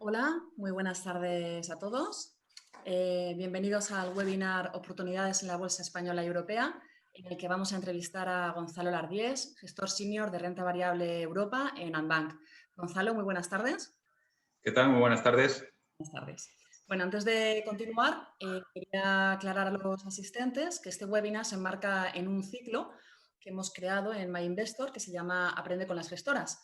Hola, muy buenas tardes a todos. Bienvenidos al webinar Oportunidades en la Bolsa Española y Europea, en el que vamos a entrevistar a Gonzalo Lardiés, gestor senior de renta variable Europa en Andbank. Gonzalo, muy buenas tardes. ¿Qué tal? Muy buenas tardes. Buenas tardes. Bueno, antes de continuar, quería aclarar a los asistentes que este webinar se enmarca en un ciclo que hemos creado en MyInvestor que se llama Aprende con las gestoras.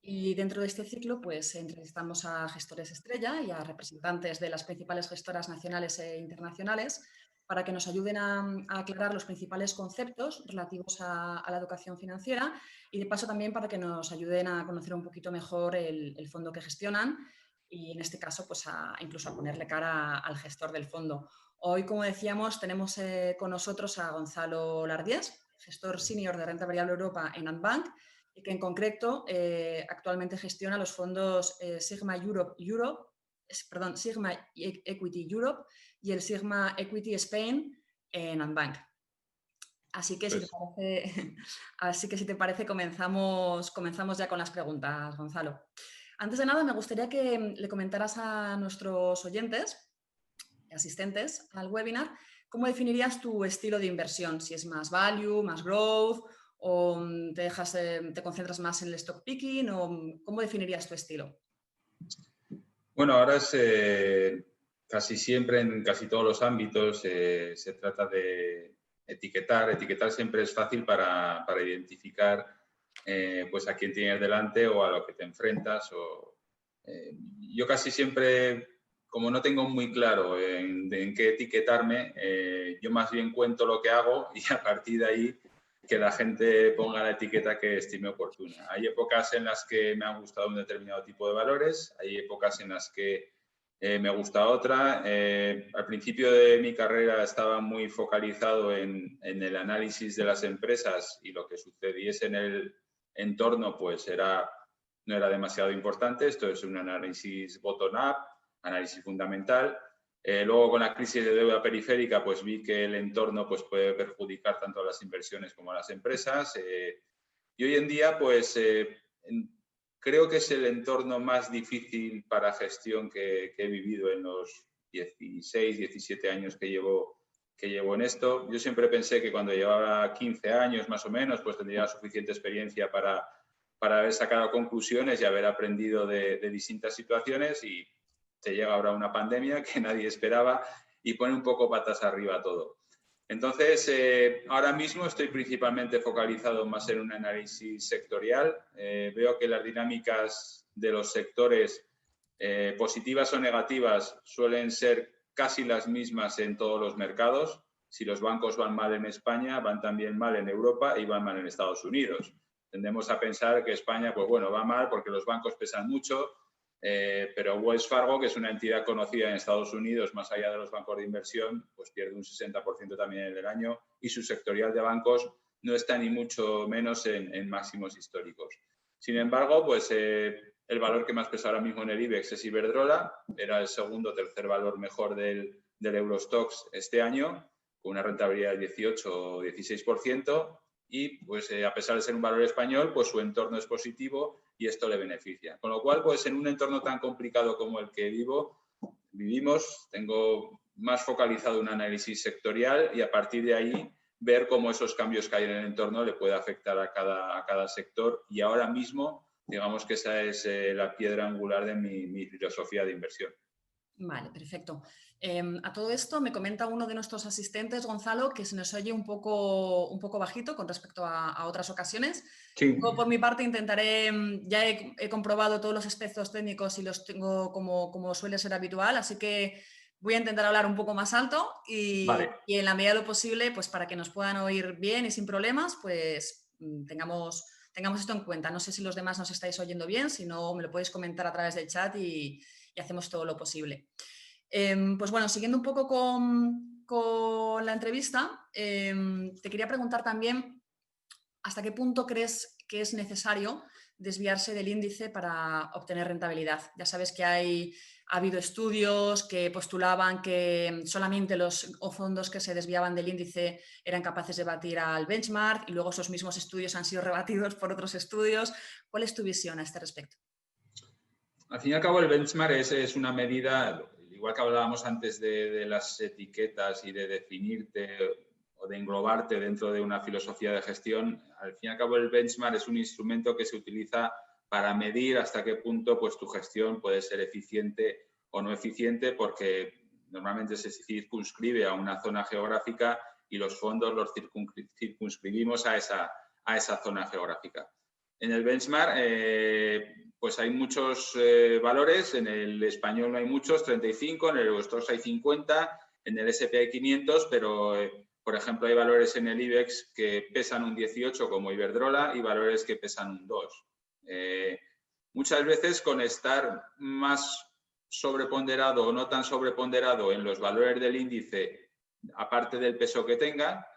Y dentro de este ciclo, pues entrevistamos a gestores estrella y a representantes de las principales gestoras nacionales e internacionales para que nos ayuden a aclarar los principales conceptos relativos a la educación financiera y de paso también para que nos ayuden a conocer un poquito mejor el fondo que gestionan y en este caso pues incluso a ponerle cara al gestor del fondo. Hoy, como decíamos, tenemos con nosotros a Gonzalo Lardiés, gestor senior de renta variable Europa en Andbank, y que en concreto actualmente gestiona los fondos Sigma Equity Europe y el Sigma Equity Spain en Andbank. Así que, si te parece, comenzamos ya con las preguntas, Gonzalo. Antes de nada, me gustaría que le comentaras a nuestros oyentes y asistentes al webinar cómo definirías tu estilo de inversión, si es más value, más growth, o te concentras más en el stock picking, o cómo definirías tu estilo. Bueno, ahora es casi siempre, en casi todos los ámbitos, se trata de etiquetar. Etiquetar siempre es fácil para identificar pues a quién tienes delante o a lo que te enfrentas. Yo casi siempre, como no tengo muy claro en qué etiquetarme, yo más bien cuento lo que hago y a partir de ahí que la gente ponga la etiqueta que estime oportuna. Hay épocas en las que me ha gustado un determinado tipo de valores, hay épocas en las que me gusta otra. Al principio de mi carrera estaba muy focalizado en el análisis de las empresas y lo que sucediese en el entorno pues no era demasiado importante. Esto es un análisis bottom-up, análisis fundamental. Luego, con la crisis de deuda periférica, pues vi que el entorno pues, puede perjudicar tanto a las inversiones como a las empresas. Y hoy en día, pues, creo que es el entorno más difícil para gestión que he vivido en los 16, 17 años que llevo en esto. Yo siempre pensé que cuando llevaba 15 años, más o menos, pues tendría suficiente experiencia para haber sacado conclusiones y haber aprendido de distintas situaciones, y te llega ahora una pandemia que nadie esperaba y pone un poco patas arriba todo. Entonces, ahora mismo estoy principalmente focalizado más en un análisis sectorial. Veo que las dinámicas de los sectores, positivas o negativas, suelen ser casi las mismas en todos los mercados. Si los bancos van mal en España, van también mal en Europa y van mal en Estados Unidos. Tendemos a pensar que España, pues bueno, va mal porque los bancos pesan mucho, pero Wells Fargo, que es una entidad conocida en Estados Unidos, más allá de los bancos de inversión, pues pierde un 60% también en el año, y su sectorial de bancos no está ni mucho menos en máximos históricos. Sin embargo, pues el valor que más pesa ahora mismo en el IBEX es Iberdrola. Era el segundo o tercer valor mejor del Eurostoxx este año, con una rentabilidad del 18 o 16%. Y pues a pesar de ser un valor español, pues su entorno es positivo y esto le beneficia. Con lo cual, pues en un entorno tan complicado como el que vivimos, tengo más focalizado un análisis sectorial y a partir de ahí ver cómo esos cambios que hay en el entorno le puede afectar a cada sector, y ahora mismo digamos que esa es la piedra angular de mi filosofía de inversión. Vale, perfecto. A todo esto me comenta uno de nuestros asistentes, Gonzalo, que se nos oye un poco bajito con respecto a otras ocasiones. Sí. Yo, por mi parte, intentaré, ya he comprobado todos los aspectos técnicos y los tengo como suele ser habitual, así que voy a intentar hablar un poco más alto Vale. y en la medida de lo posible, pues para que nos puedan oír bien y sin problemas, pues tengamos esto en cuenta. No sé si los demás nos estáis oyendo bien, si no me lo podéis comentar a través del chat y hacemos todo lo posible. Pues bueno, siguiendo un poco con la entrevista, te quería preguntar también hasta qué punto crees que es necesario desviarse del índice para obtener rentabilidad. Ya sabes que ha habido estudios que postulaban que solamente los fondos que se desviaban del índice eran capaces de batir al benchmark, y luego esos mismos estudios han sido rebatidos por otros estudios. ¿Cuál es tu visión a este respecto? Al fin y al cabo, el benchmark es una medida, igual que hablábamos antes de las etiquetas y de definirte o de englobarte dentro de una filosofía de gestión. Al fin y al cabo, el benchmark es un instrumento que se utiliza para medir hasta qué punto pues, tu gestión puede ser eficiente o no eficiente, porque normalmente se circunscribe a una zona geográfica y los fondos los circunscribimos a esa zona geográfica. En el benchmark, pues hay muchos valores. En el español no hay muchos, 35, en el Eurostoxx hay 50, en el S&P hay 500, pero, por ejemplo, hay valores en el IBEX que pesan un 18, como Iberdrola, y valores que pesan un 2. Muchas veces, con estar más sobreponderado o no tan sobreponderado en los valores del índice, aparte del peso que tenga,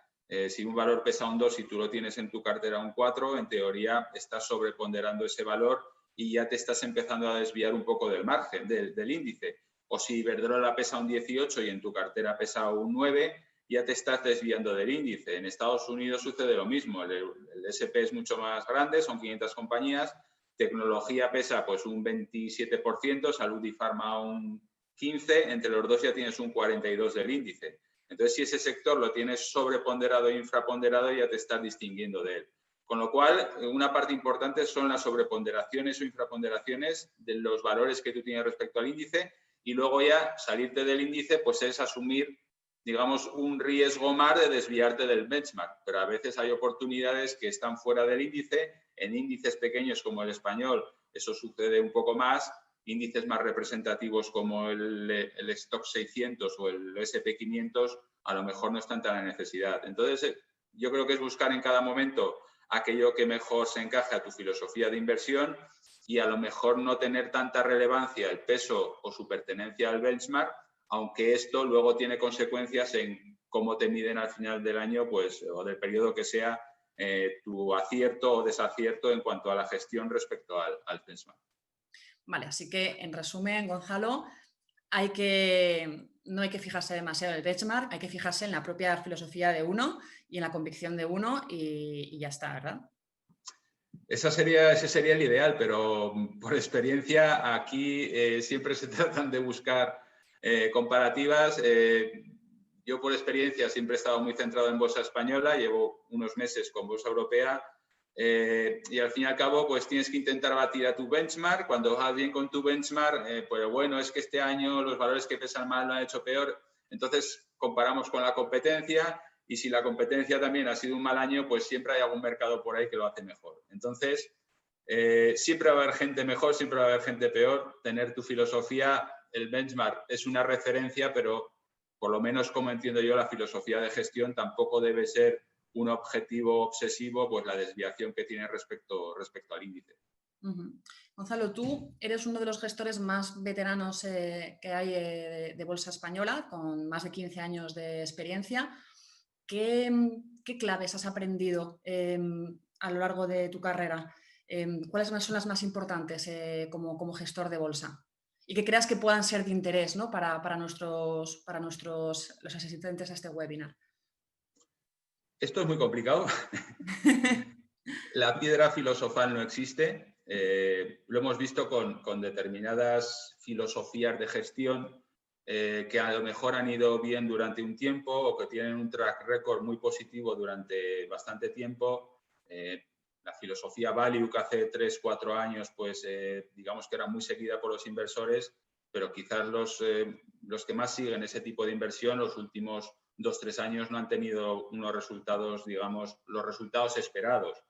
si un valor pesa un 2 y tú lo tienes en tu cartera un 4, en teoría estás sobreponderando ese valor y ya te estás empezando a desviar un poco del margen, del índice. O si Iberdrola pesa un 18 y en tu cartera pesa un 9, ya te estás desviando del índice. En Estados Unidos sucede lo mismo. El S&P es mucho más grande, son 500 compañías. Tecnología pesa pues un 27%, salud y farma un 15%, entre los dos ya tienes un 42% del índice. Entonces, si ese sector lo tienes sobreponderado e infraponderado, ya te estás distinguiendo de él. Con lo cual, una parte importante son las sobreponderaciones o infraponderaciones de los valores que tú tienes respecto al índice, y luego ya salirte del índice pues es asumir, digamos, un riesgo más de desviarte del benchmark. Pero a veces hay oportunidades que están fuera del índice. En índices pequeños como el español eso sucede un poco más. Índices más representativos como el Stoxx 600 o el S&P 500 a lo mejor no están tan en necesidad. Entonces, yo creo que es buscar en cada momento aquello que mejor se encaje a tu filosofía de inversión, y a lo mejor no tener tanta relevancia el peso o su pertenencia al benchmark, aunque esto luego tiene consecuencias en cómo te miden al final del año, pues, o del periodo que sea, tu acierto o desacierto en cuanto a la gestión respecto al benchmark. Vale, así que en resumen, Gonzalo, no hay que fijarse demasiado en el benchmark, hay que fijarse en la propia filosofía de uno y en la convicción de uno y ya está, ¿verdad? Ese sería el ideal, pero por experiencia aquí siempre se tratan de buscar comparativas. Yo por experiencia siempre he estado muy centrado en bolsa española, llevo unos meses con bolsa europea, y al fin y al cabo pues tienes que intentar batir a tu benchmark. Cuando vas bien con tu benchmark, pues bueno, es que este año los valores que pesan mal lo han hecho peor, entonces comparamos con la competencia, y si la competencia también ha sido un mal año, pues siempre hay algún mercado por ahí que lo hace mejor. Entonces, siempre va a haber gente mejor, siempre va a haber gente peor. Tener tu filosofía, el benchmark es una referencia, pero por lo menos como entiendo yo la filosofía de gestión, tampoco debe ser un objetivo obsesivo, pues la desviación que tiene respecto al índice. Gonzalo, tú eres uno de los gestores más veteranos que hay de bolsa española, con más de 15 años de experiencia. ¿Qué claves has aprendido a lo largo de tu carrera? ¿Cuáles son las más importantes como gestor de bolsa? Y que creas que puedan ser de interés, ¿no? para los asistentes a este webinar. Esto es muy complicado. La piedra filosofal no existe. Lo hemos visto con determinadas filosofías de gestión que a lo mejor han ido bien durante un tiempo o que tienen un track record muy positivo durante bastante tiempo. La filosofía Value, que hace 3 o 4 años, pues digamos que era muy seguida por los inversores, pero quizás los que más siguen ese tipo de inversión los últimos 2 o 3 años no han tenido unos resultados, digamos, los resultados esperados.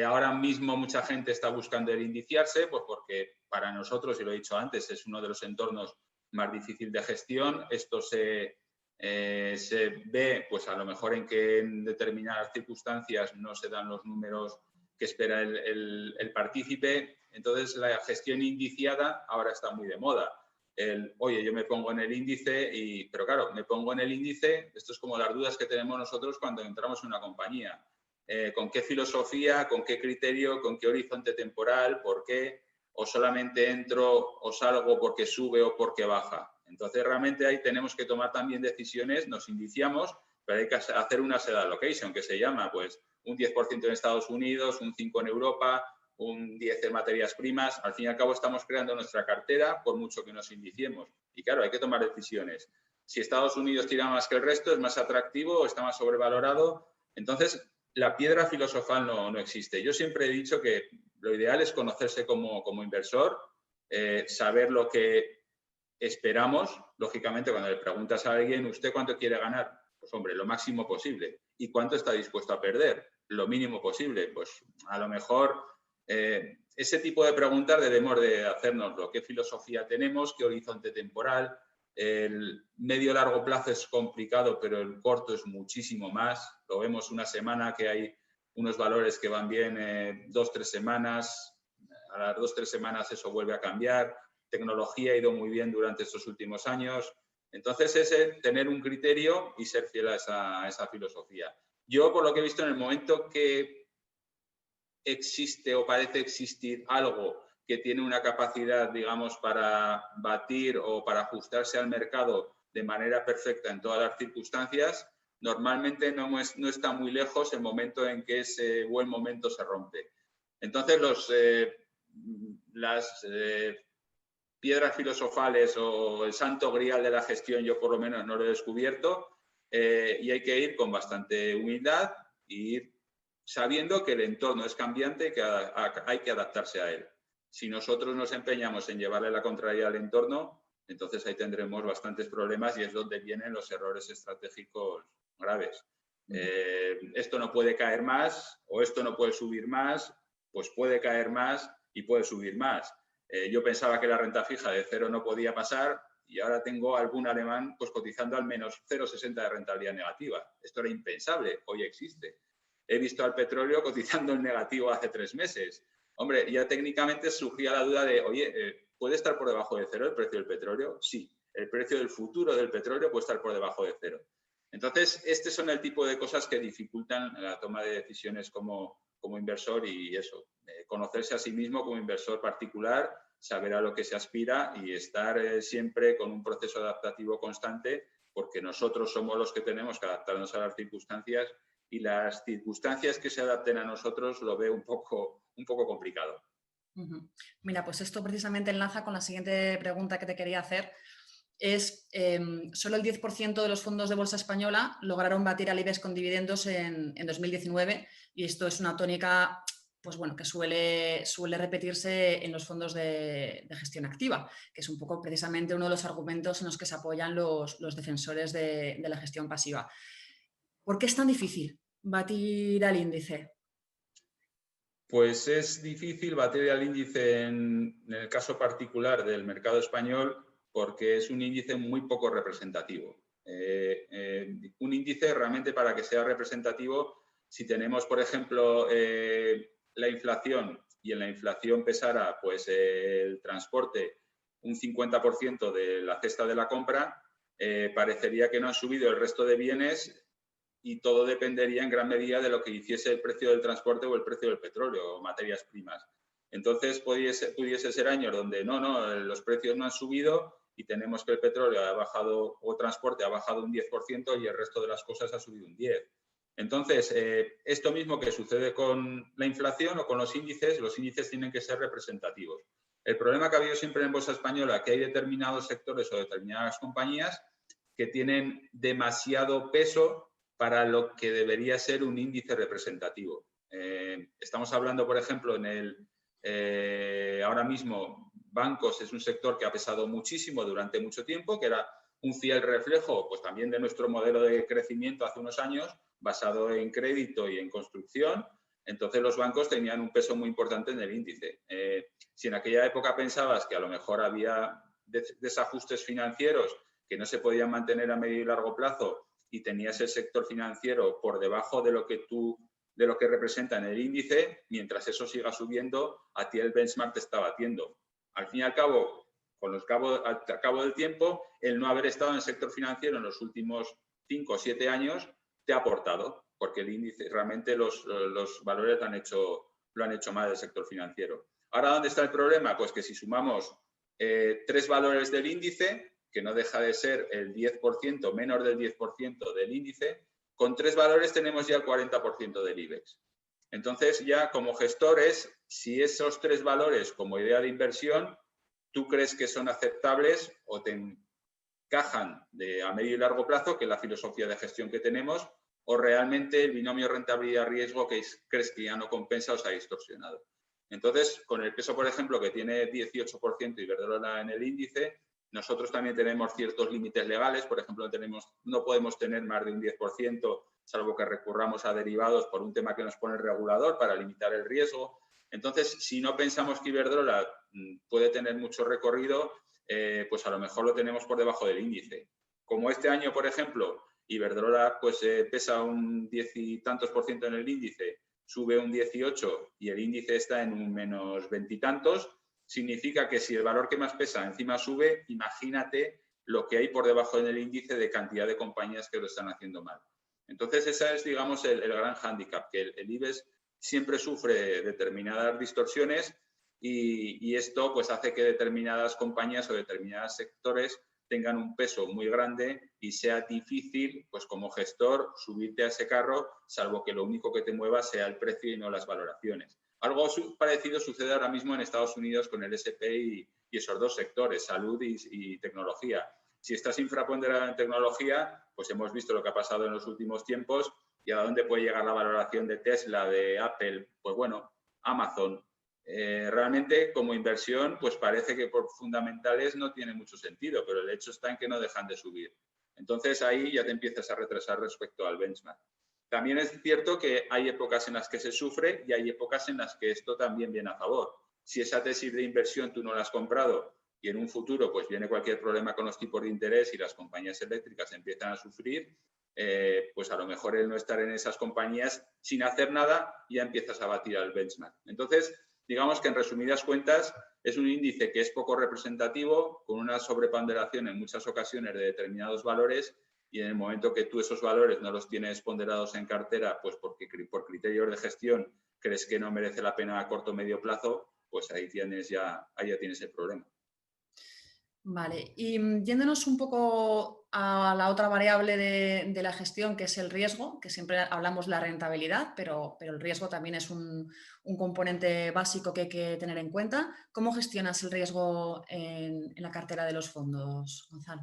Ahora mismo mucha gente está buscando el indiciarse, pues porque para nosotros, y lo he dicho antes, es uno de los entornos más difícil de gestión. Esto se ve, pues a lo mejor en que en determinadas circunstancias no se dan los números que espera el partícipe. Entonces, la gestión indiciada ahora está muy de moda. Oye, yo me pongo en el índice, pero claro, me pongo en el índice, esto es como las dudas que tenemos nosotros cuando entramos en una compañía. ¿Con qué filosofía, con qué criterio, con qué horizonte temporal, por qué? ¿O solamente entro o salgo porque sube o porque baja? Entonces, realmente ahí tenemos que tomar también decisiones, nos indiciamos, pero hay que hacer una asset allocation, que se llama pues un 10% en Estados Unidos, un 5% en Europa, un 10 en materias primas. Al fin y al cabo estamos creando nuestra cartera por mucho que nos indiciemos. Y claro, hay que tomar decisiones. Si Estados Unidos tira más que el resto, es más atractivo, está más sobrevalorado. Entonces, la piedra filosofal no existe. Yo siempre he dicho que lo ideal es conocerse como inversor, saber lo que esperamos. Lógicamente, cuando le preguntas a alguien, ¿usted cuánto quiere ganar? Pues hombre, lo máximo posible. ¿Y cuánto está dispuesto a perder? Lo mínimo posible. Pues a lo mejor ese tipo de preguntas debemos de hacernoslo. ¿Qué filosofía tenemos? ¿Qué horizonte temporal? El medio-largo plazo es complicado, pero el corto es muchísimo más. Lo vemos una semana que hay unos valores que van bien 2-3 semanas. A las 2-3 semanas eso vuelve a cambiar. Tecnología ha ido muy bien durante estos últimos años. Entonces, es tener un criterio y ser fiel a esa filosofía. Yo, por lo que he visto, en el momento que existe o parece existir algo que tiene una capacidad, digamos, para batir o para ajustarse al mercado de manera perfecta en todas las circunstancias, normalmente no está muy lejos el momento en que ese buen momento se rompe. Entonces, las piedras filosofales o el santo grial de la gestión, yo por lo menos no lo he descubierto, y hay que ir con bastante humildad y ir sabiendo que el entorno es cambiante y que hay que adaptarse a él. Si nosotros nos empeñamos en llevarle la contraria al entorno, entonces ahí tendremos bastantes problemas y es donde vienen los errores estratégicos graves. Esto no puede caer más o esto no puede subir más, pues puede caer más y puede subir más. Yo pensaba que la renta fija de 0 no podía pasar y ahora tengo algún alemán pues cotizando al menos 0,60 de rentabilidad negativa. Esto era impensable, hoy existe. He visto al petróleo cotizando en negativo hace 3 meses. Hombre, ya técnicamente surgía la duda de, oye, ¿puede estar por debajo de 0 el precio del petróleo? Sí, el precio del futuro del petróleo puede estar por debajo de 0. Entonces, estos son el tipo de cosas que dificultan la toma de decisiones como inversor y eso, conocerse a sí mismo como inversor particular, saber a lo que se aspira y estar siempre con un proceso adaptativo constante, porque nosotros somos los que tenemos que adaptarnos a las circunstancias y las circunstancias que se adapten a nosotros lo veo un poco complicado. Mira, pues esto precisamente enlaza con la siguiente pregunta que te quería hacer. Es, solo el 10% de los fondos de bolsa española lograron batir al IBEX con dividendos en 2019 y esto es una tónica pues bueno, que suele repetirse en los fondos de gestión activa, que es un poco precisamente uno de los argumentos en los que se apoyan los defensores de la gestión pasiva. ¿Por qué es tan difícil batir al índice? Pues es difícil batir al índice en el caso particular del mercado español porque es un índice muy poco representativo. Un índice realmente para que sea representativo, si tenemos, por ejemplo, la inflación y en la inflación pesara pues, el transporte un 50% de la cesta de la compra, parecería que no han subido el resto de bienes y todo dependería en gran medida de lo que hiciese el precio del transporte o el precio del petróleo o materias primas. Entonces, pudiese ser años donde los precios no han subido y tenemos que el petróleo ha bajado o transporte ha bajado un 10% y el resto de las cosas ha subido un 10%. Entonces, esto mismo que sucede con la inflación o con los índices tienen que ser representativos. El problema que ha habido siempre en Bolsa Española es que hay determinados sectores o determinadas compañías que tienen demasiado peso para lo que debería ser un índice representativo. Estamos hablando, por ejemplo, ahora mismo bancos es un sector que ha pesado muchísimo durante mucho tiempo, que era un fiel reflejo pues, también de nuestro modelo de crecimiento hace unos años, basado en crédito y en construcción. Entonces los bancos tenían un peso muy importante en el índice. Si en aquella época pensabas que a lo mejor había desajustes financieros que no se podían mantener a medio y largo plazo y tenías el sector financiero por debajo de lo que representa en el índice, mientras eso siga subiendo, a ti el benchmark te está batiendo. Al fin y al cabo, al cabo del tiempo, el no haber estado en el sector financiero en los últimos 5 o 7 años te ha aportado, porque el índice, realmente los valores lo han hecho mal del sector financiero. Ahora, ¿dónde está el problema? Pues que si sumamos 3 valores del índice, que no deja de ser el 10%, menos del 10% del índice, con 3 valores tenemos ya el 40% del IBEX. Entonces ya como gestores, si esos 3 valores como idea de inversión, tú crees que son aceptables o te encajan a medio y largo plazo, que es la filosofía de gestión que tenemos, o realmente el binomio rentabilidad-riesgo que crees que ya no compensa o se ha distorsionado. Entonces, con el peso, por ejemplo, que tiene 18% Iberdrola en el índice, nosotros también tenemos ciertos límites legales. Por ejemplo, no podemos tener más de un 10%, salvo que recurramos a derivados por un tema que nos pone el regulador para limitar el riesgo. Entonces, si no pensamos que Iberdrola puede tener mucho recorrido, pues a lo mejor lo tenemos por debajo del índice. Como este año, por ejemplo, Iberdrola pues, pesa un 10 y tantos % en el índice, sube un 18 y el índice está en un menos 20 y tantos, significa que si el valor que más pesa encima sube, imagínate lo que hay por debajo en el índice de cantidad de compañías que lo están haciendo mal. Entonces, ese es, digamos, el gran hándicap, que el IBEX siempre sufre determinadas distorsiones y esto pues, hace que determinadas compañías o determinados sectores tengan un peso muy grande y sea difícil, pues como gestor, subirte a ese carro, salvo que lo único que te mueva sea el precio y no las valoraciones. Algo parecido sucede ahora mismo en Estados Unidos con el S&P y esos dos sectores, salud y tecnología. Si estás infraponderado en tecnología, pues hemos visto lo que ha pasado en los últimos tiempos y a dónde puede llegar la valoración de Tesla, de Apple, pues bueno, Amazon. Realmente como inversión pues parece que por fundamentales no tiene mucho sentido, pero el hecho está en que no dejan de subir. Entonces ahí ya te empiezas a retrasar respecto al benchmark. También es cierto que hay épocas en las que se sufre y hay épocas en las que esto también viene a favor. Si esa tesis de inversión tú no la has comprado y en un futuro pues viene cualquier problema con los tipos de interés y las compañías eléctricas empiezan a sufrir, pues a lo mejor el no estar en esas compañías sin hacer nada ya empiezas a batir al benchmark. Entonces, digamos que en resumidas cuentas es un índice que es poco representativo, con una sobreponderación en muchas ocasiones de determinados valores y en el momento que tú esos valores no los tienes ponderados en cartera, pues porque por criterios de gestión crees que no merece la pena a corto o medio plazo, pues ahí ya tienes el problema. Vale, y yéndonos un poco a la otra variable de la gestión, que es el riesgo, que siempre hablamos de la rentabilidad, pero el riesgo también es un componente básico que hay que tener en cuenta. ¿Cómo gestionas el riesgo en la cartera de los fondos, Gonzalo?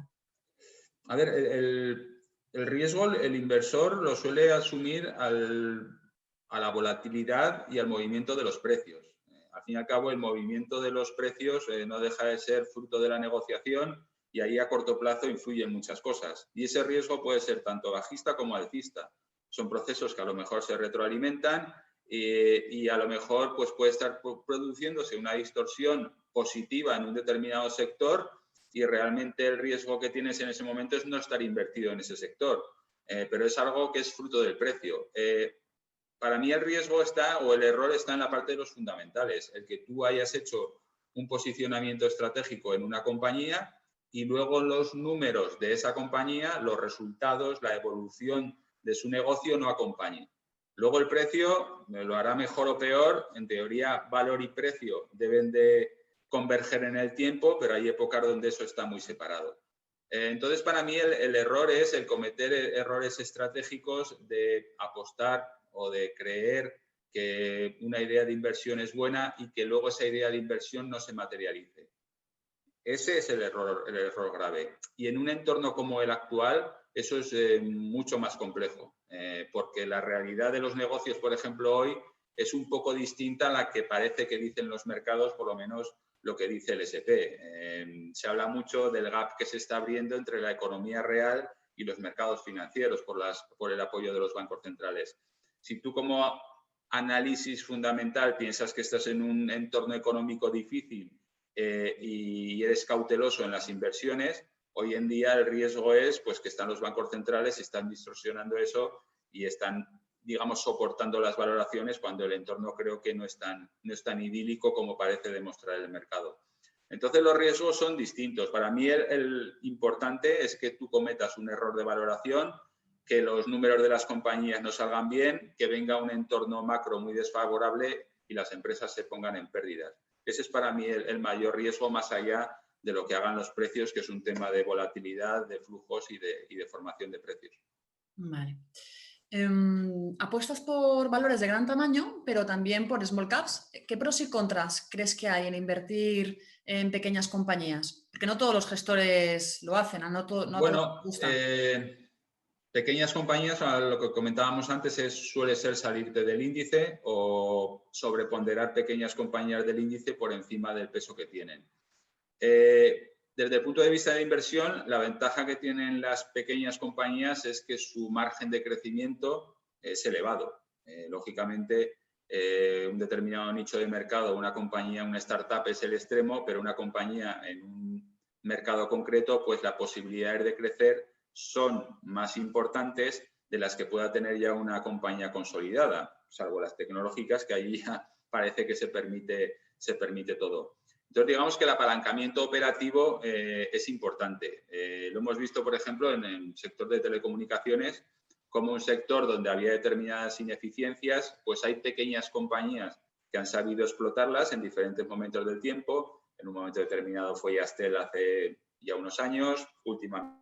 A ver, el riesgo, el inversor lo suele asumir a la volatilidad y al movimiento de los precios. Al fin y al cabo, el movimiento de los precios no deja de ser fruto de la negociación y ahí a corto plazo influyen muchas cosas. Y ese riesgo puede ser tanto bajista como alcista. Son procesos que a lo mejor se retroalimentan y a lo mejor pues, puede estar produciéndose una distorsión positiva en un determinado sector y realmente el riesgo que tienes en ese momento es no estar invertido en ese sector, pero es algo que es fruto del precio. Para mí el riesgo está, o el error está en la parte de los fundamentales, el que tú hayas hecho un posicionamiento estratégico en una compañía y luego los números de esa compañía, los resultados, la evolución de su negocio no acompañen. Luego el precio lo hará mejor o peor, en teoría valor y precio deben de converger en el tiempo, pero hay épocas donde eso está muy separado. Entonces, para mí el error es el cometer errores estratégicos de apostar o de creer que una idea de inversión es buena y que luego esa idea de inversión no se materialice. Ese es el error grave. Y en un entorno como el actual, eso es mucho más complejo, porque la realidad de los negocios, por ejemplo, hoy es un poco distinta a la que parece que dicen los mercados, por lo menos lo que dice el S&P. Se habla mucho del gap que se está abriendo entre la economía real y los mercados financieros por el apoyo de los bancos centrales. Si tú como análisis fundamental piensas que estás en un entorno económico difícil y eres cauteloso en las inversiones, hoy en día el riesgo es pues, que están los bancos centrales y están distorsionando eso y están, digamos, soportando las valoraciones cuando el entorno creo que no es tan idílico como parece demostrar el mercado. Entonces los riesgos son distintos. Para mí el importante es que tú cometas un error de valoración, que los números de las compañías no salgan bien, que venga un entorno macro muy desfavorable y las empresas se pongan en pérdidas. Ese es para mí el mayor riesgo más allá de lo que hagan los precios, que es un tema de volatilidad, de flujos y de formación de precios. Vale. Apuestas por valores de gran tamaño, pero también por small caps. ¿Qué pros y contras crees que hay en invertir en pequeñas compañías? Porque no todos los gestores lo hacen, no a todos les Bueno, gusta. pequeñas compañías, lo que comentábamos antes, suele ser salirte del índice o sobreponderar pequeñas compañías del índice por encima del peso que tienen. Desde el punto de vista de inversión, la ventaja que tienen las pequeñas compañías es que su margen de crecimiento es elevado. Lógicamente, un determinado nicho de mercado, una compañía, una startup es el extremo, pero una compañía en un mercado concreto, pues las posibilidades de crecer son más importantes de las que pueda tener ya una compañía consolidada, salvo las tecnológicas, que allí ya parece que se permite todo. Entonces, digamos que el apalancamiento operativo es importante. Lo hemos visto, por ejemplo, en el sector de telecomunicaciones, como un sector donde había determinadas ineficiencias, pues hay pequeñas compañías que han sabido explotarlas en diferentes momentos del tiempo. En un momento determinado fue Yastel hace ya unos años, últimamente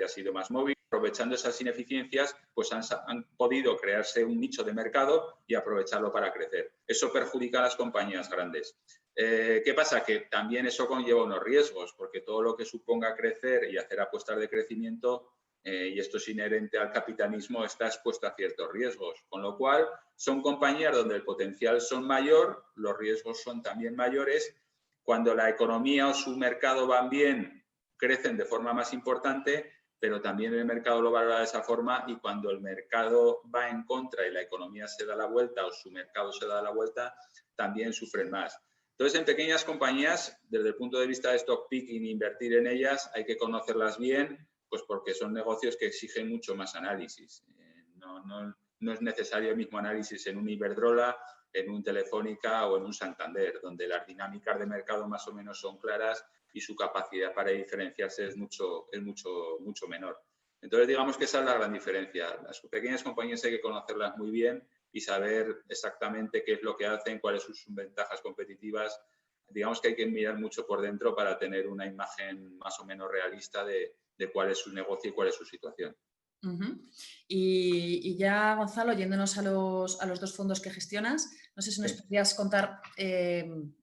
ha sido más móvil. Aprovechando esas ineficiencias, pues han podido crearse un nicho de mercado y aprovecharlo para crecer. Eso perjudica a las compañías grandes. ¿Qué pasa? Que también eso conlleva unos riesgos, porque todo lo que suponga crecer y hacer apuestas de crecimiento, y esto es inherente al capitalismo, está expuesto a ciertos riesgos. Con lo cual, son compañías donde el potencial son mayor, los riesgos son también mayores. Cuando la economía o su mercado van bien, crecen de forma más importante, pero también el mercado lo valora de esa forma, y cuando el mercado va en contra y la economía se da la vuelta o su mercado se da la vuelta, también sufren más. Entonces, en pequeñas compañías, desde el punto de vista de stock picking, invertir en ellas, hay que conocerlas bien, pues porque son negocios que exigen mucho más análisis. No es necesario el mismo análisis en un Iberdrola, en un Telefónica o en un Santander, donde las dinámicas de mercado más o menos son claras y su capacidad para diferenciarse es mucho menor. Entonces, digamos que esa es la gran diferencia. Las pequeñas compañías hay que conocerlas muy bien y saber exactamente qué es lo que hacen, cuáles son sus ventajas competitivas. Digamos que hay que mirar mucho por dentro para tener una imagen más o menos realista de cuál es su negocio y cuál es su situación. Y ya, Gonzalo, yéndonos a los dos fondos que gestionas, no sé si nos podrías contar,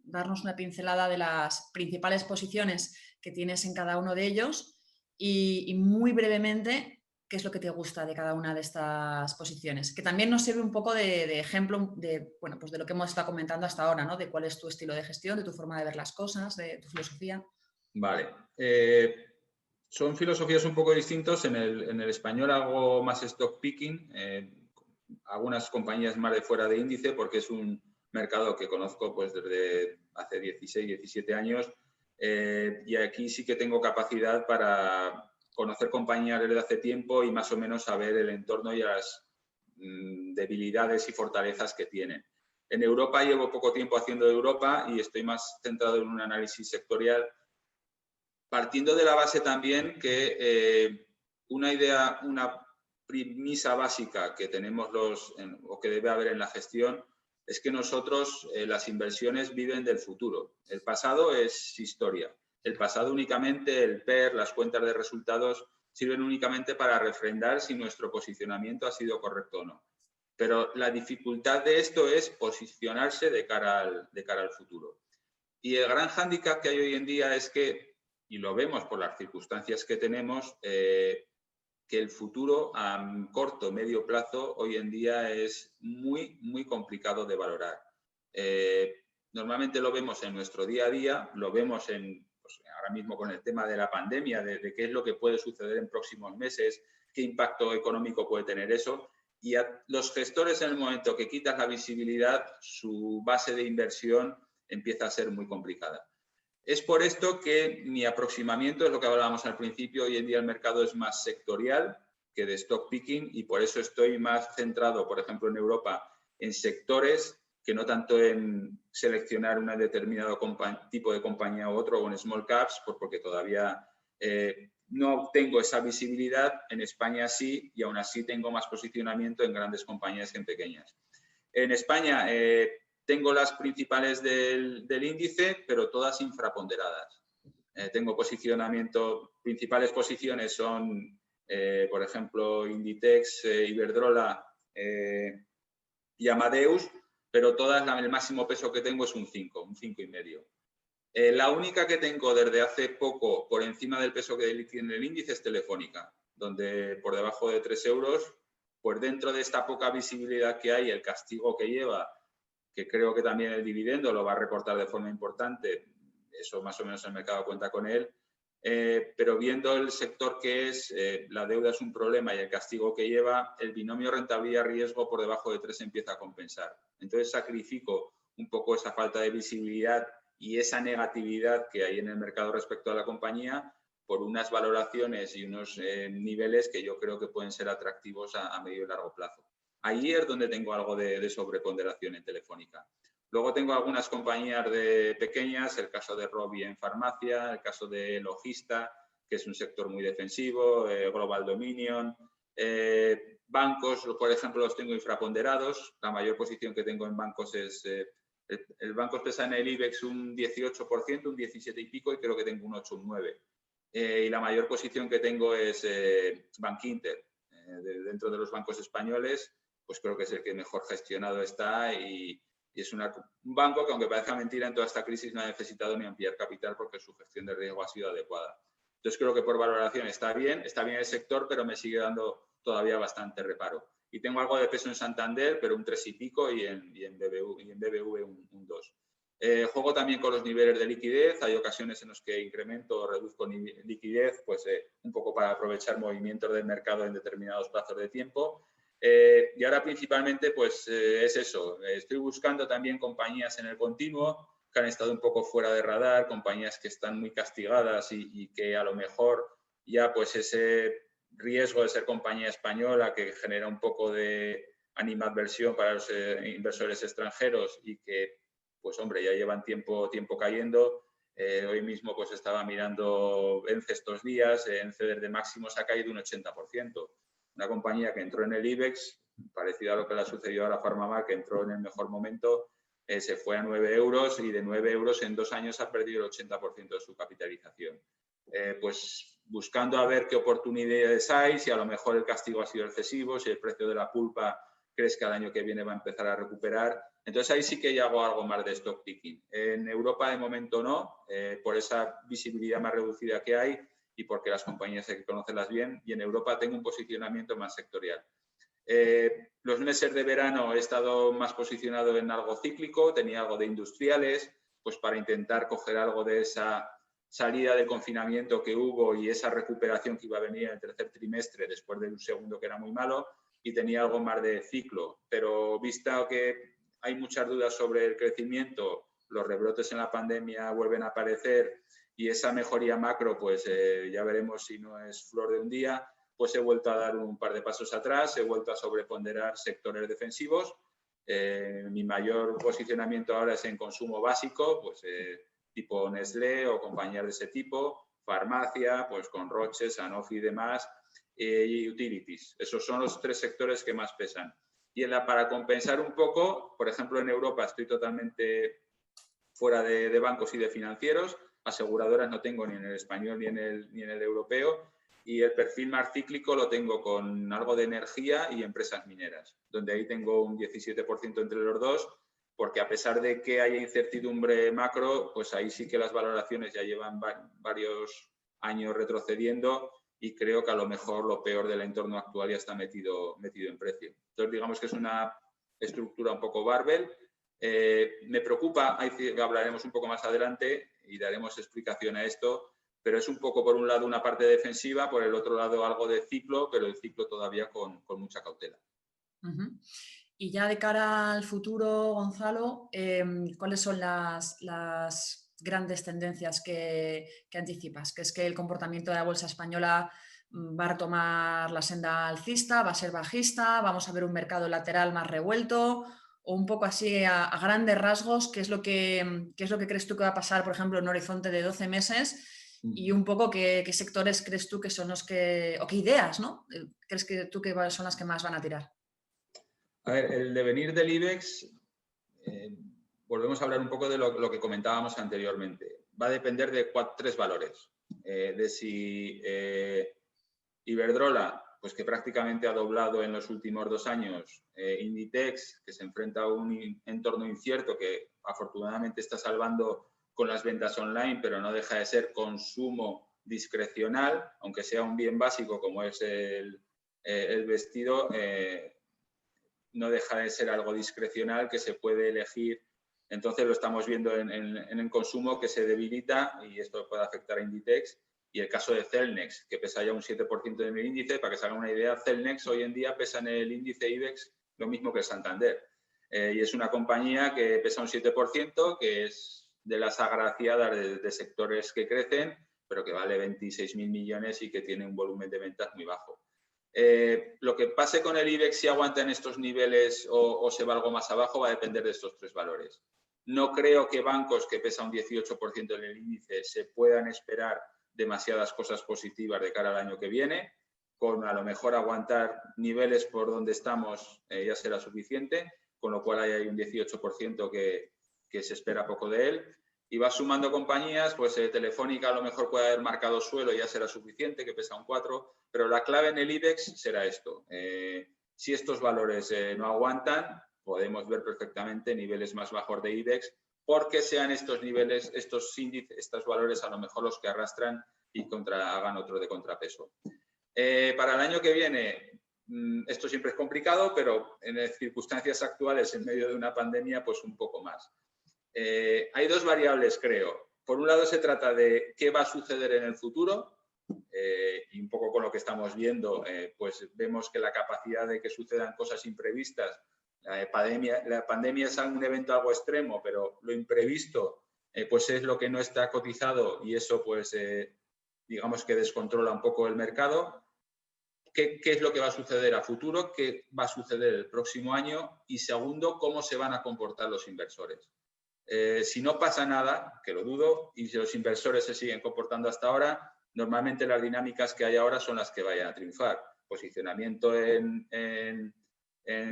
darnos una pincelada de las principales posiciones que tienes en cada uno de ellos y muy brevemente, qué es lo que te gusta de cada una de estas posiciones. Que también nos sirve un poco de ejemplo bueno, pues de lo que hemos estado comentando hasta ahora, ¿no? De cuál es tu estilo de gestión, de tu forma de ver las cosas, de tu filosofía. Vale. Son filosofías un poco distintas. En el español hago más stock picking, algunas compañías más de fuera de índice, porque es un mercado que conozco pues desde hace 16, 17 años, y aquí sí que tengo capacidad para conocer compañías desde hace tiempo y más o menos saber el entorno y las debilidades y fortalezas que tienen. En Europa llevo poco tiempo haciendo de Europa y estoy más centrado en un análisis sectorial, partiendo de la base también que una premisa básica que tenemos o que debe haber en la gestión es que nosotros las inversiones viven del futuro. El pasado es historia. El pasado únicamente, el PER, las cuentas de resultados, sirven únicamente para refrendar si nuestro posicionamiento ha sido correcto o no. Pero la dificultad de esto es posicionarse de cara al futuro. Y el gran hándicap que hay hoy en día es que, y lo vemos por las circunstancias que tenemos, que el futuro a corto o medio plazo hoy en día es muy, muy complicado de valorar. Normalmente lo vemos en nuestro día a día, lo vemos pues ahora mismo con el tema de la pandemia, de qué es lo que puede suceder en próximos meses, qué impacto económico puede tener eso. Y a los gestores, en el momento que quitas la visibilidad, su base de inversión empieza a ser muy complicada. Es por esto que mi aproximamiento, es lo que hablábamos al principio, hoy en día el mercado es más sectorial que de stock picking, y por eso estoy más centrado, por ejemplo, en Europa, en sectores que no tanto en seleccionar un determinado tipo de compañía u otro, o en small caps, porque todavía no tengo esa visibilidad. En España sí, y aún así tengo más posicionamiento en grandes compañías que en pequeñas. En España tengo las principales del índice, pero todas infraponderadas. Tengo principales posiciones son por ejemplo, Inditex, Iberdrola y Amadeus, pero todas el máximo peso que tengo es un 5,5. La única que tengo desde hace poco por encima del peso que tiene el índice es Telefónica, donde por debajo de 3 euros, pues dentro de esta poca visibilidad que hay, el castigo que lleva, que creo que también el dividendo lo va a recortar de forma importante, eso más o menos el mercado cuenta con él, pero viendo el sector que es, la deuda es un problema y el castigo que lleva, el binomio rentabilidad-riesgo por debajo de 3 empieza a compensar. Entonces sacrifico un poco esa falta de visibilidad y esa negatividad que hay en el mercado respecto a la compañía por unas valoraciones y unos niveles que yo creo que pueden ser atractivos a medio y largo plazo. Ahí es donde tengo algo de sobreponderación en Telefónica. Luego tengo algunas compañías pequeñas, el caso de Robi en farmacia, el caso de Logista, que es un sector muy defensivo, Global Dominion, bancos, por ejemplo, los tengo infraponderados. La mayor posición que tengo en bancos es... el banco pesa en el IBEX un 18%, un 17 y pico, y creo que tengo un 8, un 9. Y la mayor posición que tengo es Bankinter. Dentro de los bancos españoles, pues creo que es el que mejor gestionado está y es un banco que, aunque parezca mentira, en toda esta crisis no ha necesitado ni ampliar capital porque su gestión de riesgo ha sido adecuada. Entonces creo que por valoración está bien el sector, pero me sigue dando todavía bastante reparo. Y tengo algo de peso en Santander, pero un 3 y pico, y en BBV un 2. Juego también con los niveles de liquidez. Hay ocasiones en las que incremento o reduzco liquidez, pues un poco para aprovechar movimientos del mercado en determinados plazos de tiempo. Y ahora principalmente pues es eso. Estoy buscando también compañías en el continuo que han estado un poco fuera de radar, compañías que están muy castigadas y que a lo mejor ya pues ese riesgo de ser compañía española que genera un poco de animadversión para los inversores extranjeros y que pues hombre, ya llevan tiempo cayendo. Hoy mismo pues estaba mirando ENCE estos días, ENCE desde máximos ha caído un 80%. Una compañía que entró en el IBEX, parecido a lo que le ha sucedido ahora a Farmamar, que entró en el mejor momento, se fue a 9 euros y de 9 euros en 2 años ha perdido el 80% de su capitalización. Pues buscando a ver qué oportunidades hay, si a lo mejor el castigo ha sido excesivo, si el precio de la pulpa crees que al año que viene va a empezar a recuperar. Entonces ahí sí que ya hago algo más de stock picking. En Europa de momento no, por esa visibilidad más reducida que hay y porque las compañías hay que conocerlas bien, y en Europa tengo un posicionamiento más sectorial. Los meses de verano he estado más posicionado en algo cíclico, tenía algo de industriales, pues para intentar coger algo de esa salida de confinamiento que hubo y esa recuperación que iba a venir en el tercer trimestre después de un segundo que era muy malo, y tenía algo más de ciclo. Pero visto que hay muchas dudas sobre el crecimiento, los rebrotes en la pandemia vuelven a aparecer y esa mejoría macro, pues ya veremos si no es flor de un día, pues he vuelto a dar un par de pasos atrás, he vuelto a sobreponderar sectores defensivos. Mi mayor posicionamiento ahora es en consumo básico, pues tipo Nestlé o compañías de ese tipo, farmacia, pues con Roche, Sanofi y demás, y utilities. Esos son los 3 sectores que más pesan. Y para compensar un poco, por ejemplo, en Europa estoy totalmente fuera de bancos y de financieros, aseguradoras no tengo ni en el español ni en el europeo, y el perfil más cíclico lo tengo con algo de energía y empresas mineras, donde ahí tengo un 17% entre los dos, porque a pesar de que haya incertidumbre macro, pues ahí sí que las valoraciones ya llevan varios años retrocediendo y creo que a lo mejor lo peor del entorno actual ya está metido en precio. Entonces digamos que es una estructura un poco barbell. Me preocupa, hablaremos un poco más adelante y daremos explicación a esto, pero es un poco por un lado una parte defensiva, por el otro lado algo de ciclo, pero el ciclo todavía con mucha cautela. Y ya de cara al futuro, Gonzalo, ¿cuáles son las grandes tendencias que anticipas? ¿Crees que el comportamiento de la bolsa española va a retomar la senda alcista, va a ser bajista, vamos a ver un mercado lateral más revuelto? O un poco así a grandes rasgos, ¿qué es lo que crees tú que va a pasar, por ejemplo, en un horizonte de 12 meses? Y un poco qué sectores crees tú que son los que, o qué ideas, ¿no? ¿Crees que tú que son las que más van a tirar? A ver, el devenir del IBEX, volvemos a hablar un poco de lo que comentábamos anteriormente. Va a depender de 3 valores. De si Iberdrola, pues que prácticamente ha doblado en los últimos 2 años. Inditex, que se enfrenta a un entorno incierto que afortunadamente está salvando con las ventas online, pero no deja de ser consumo discrecional, aunque sea un bien básico como es el vestido, no deja de ser algo discrecional que se puede elegir. Entonces lo estamos viendo en el consumo que se debilita y esto puede afectar a Inditex. Y el caso de Celnex, que pesa ya un 7% de mi índice, para que se hagan una idea, Celnex hoy en día pesa en el índice IBEX lo mismo que el Santander. Y es una compañía que pesa un 7%, que es de las agraciadas de sectores que crecen, pero que vale 26.000 millones y que tiene un volumen de ventas muy bajo. Lo que pase con el IBEX, si aguanta en estos niveles o se va algo más abajo, va a depender de estos 3 valores. No creo que bancos que pesa un 18% en el índice se puedan esperar demasiadas cosas positivas de cara al año que viene. Con a lo mejor aguantar niveles por donde estamos ya será suficiente, con lo cual ahí hay un 18% que se espera poco de él. Y vas sumando compañías, pues Telefónica a lo mejor puede haber marcado suelo y ya será suficiente, que pesa un 4, pero la clave en el IBEX será esto. Si estos valores no aguantan, podemos ver perfectamente niveles más bajos de IBEX, porque sean estos niveles, estos índices, estos valores a lo mejor los que arrastran y hagan otro de contrapeso. Para el año que viene, esto siempre es complicado, pero en circunstancias actuales, en medio de una pandemia, pues un poco más. Hay 2 variables, creo. Por un lado, se trata de qué va a suceder en el futuro y un poco con lo que estamos viendo, pues vemos que la capacidad de que sucedan cosas imprevistas, la pandemia es un evento algo extremo, pero lo imprevisto pues es lo que no está cotizado y eso pues digamos que descontrola un poco el mercado. ¿Qué es lo que va a suceder a futuro? ¿Qué va a suceder el próximo año? Y segundo, ¿cómo se van a comportar los inversores? Si no pasa nada, que lo dudo, y si los inversores se siguen comportando hasta ahora, normalmente las dinámicas que hay ahora son las que vayan a triunfar. Posicionamiento en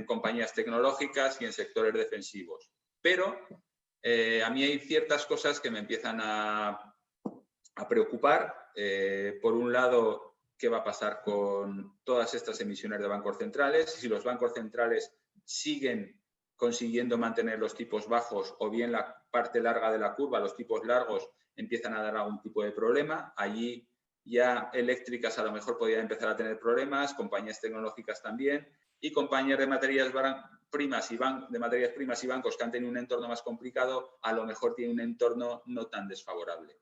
compañías tecnológicas y en sectores defensivos. Pero a mí hay ciertas cosas que me empiezan a preocupar. Por un lado, qué va a pasar con todas estas emisiones de bancos centrales, si los bancos centrales siguen consiguiendo mantener los tipos bajos o bien la parte larga de la curva, los tipos largos, empiezan a dar algún tipo de problema. Allí ya eléctricas a lo mejor podrían empezar a tener problemas, compañías tecnológicas también y compañías de materias primas y bancos que han tenido un entorno más complicado, a lo mejor tienen un entorno no tan desfavorable.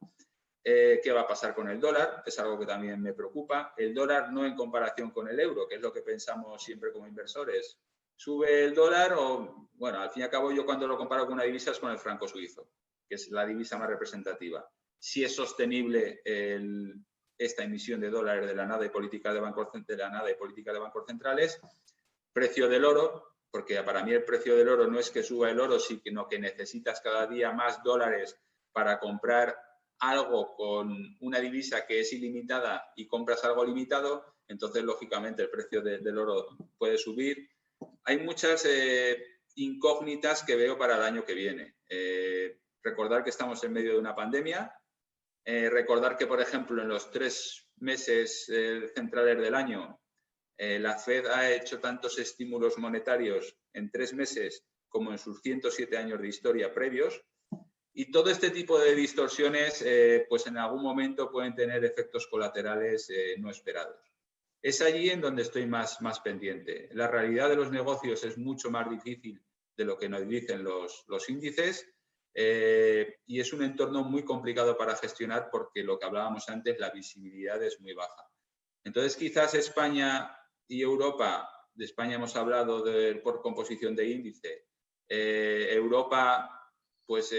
¿Qué va a pasar con el dólar? Es algo que también me preocupa. El dólar no en comparación con el euro, que es lo que pensamos siempre como inversores. ¿Sube el dólar o, bueno, al fin y al cabo yo cuando lo comparo con una divisa es con el franco suizo, que es la divisa más representativa? Si es sostenible esta emisión de dólares de la nada y política de bancos centrales, precio del oro, porque para mí el precio del oro no es que suba el oro, sino que necesitas cada día más dólares para comprar algo con una divisa que es ilimitada y compras algo limitado, entonces lógicamente el precio del oro puede subir. Hay muchas incógnitas que veo para el año que viene. Recordar que estamos en medio de una pandemia, recordar que, por ejemplo, en los 3 meses centrales del año, la Fed ha hecho tantos estímulos monetarios en 3 meses como en sus 107 años de historia previos. Y todo este tipo de distorsiones, pues en algún momento pueden tener efectos colaterales no esperados. Es allí en donde estoy más pendiente. La realidad de los negocios es mucho más difícil de lo que nos dicen los índices y es un entorno muy complicado para gestionar porque lo que hablábamos antes, la visibilidad es muy baja. Entonces, quizás España y Europa, de España hemos hablado por composición de índice, Europa pues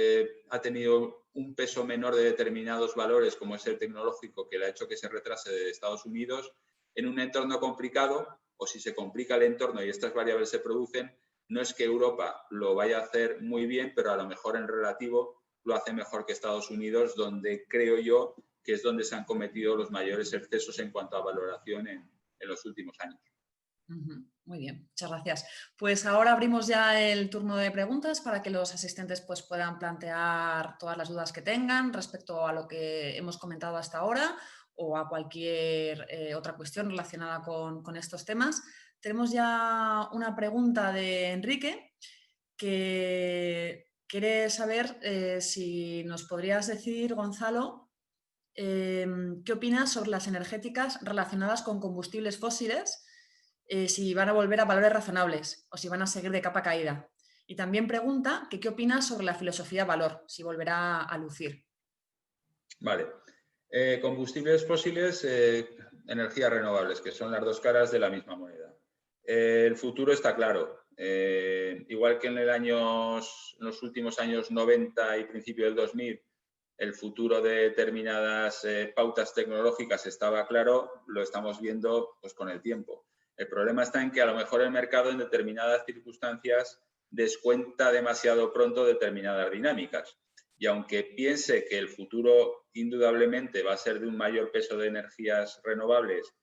ha tenido un peso menor de determinados valores, como es el tecnológico, que le ha hecho que se retrase de Estados Unidos, en un entorno complicado, o si se complica el entorno y estas variables se producen, no es que Europa lo vaya a hacer muy bien, pero a lo mejor en relativo lo hace mejor que Estados Unidos, donde creo yo que es donde se han cometido los mayores excesos en cuanto a valoración en los últimos años. Muy bien, muchas gracias. Pues ahora abrimos ya el turno de preguntas para que los asistentes pues, puedan plantear todas las dudas que tengan respecto a lo que hemos comentado hasta ahora o a cualquier otra cuestión relacionada con estos temas. Tenemos ya una pregunta de Enrique que quiere saber si nos podrías decir, Gonzalo, ¿qué opinas sobre las energéticas relacionadas con combustibles fósiles? Si van a volver a valores razonables o si van a seguir de capa caída. Y también pregunta que qué opinas sobre la filosofía valor, si volverá a lucir. Vale. Combustibles fósiles, energías renovables, que son las dos caras de la misma moneda. El futuro está claro. Igual que en los últimos años 90 y principio del 2000, el futuro de determinadas pautas tecnológicas estaba claro, lo estamos viendo pues, con el tiempo. El problema está en que a lo mejor el mercado en determinadas circunstancias descuenta demasiado pronto determinadas dinámicas. Y aunque piense que el futuro indudablemente va a ser de un mayor peso de energías renovables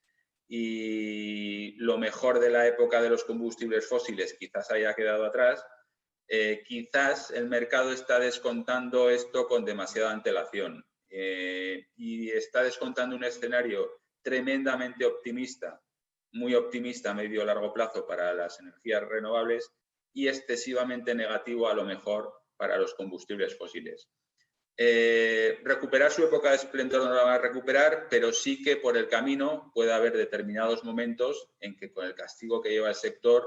y lo mejor de la época de los combustibles fósiles quizás haya quedado atrás, quizás el mercado está descontando esto con demasiada antelación y está descontando un escenario tremendamente optimista, muy optimista a medio o largo plazo para las energías renovables y excesivamente negativo a lo mejor para los combustibles fósiles. Recuperar su época de esplendor no la va a recuperar, pero sí que por el camino puede haber determinados momentos en que con el castigo que lleva el sector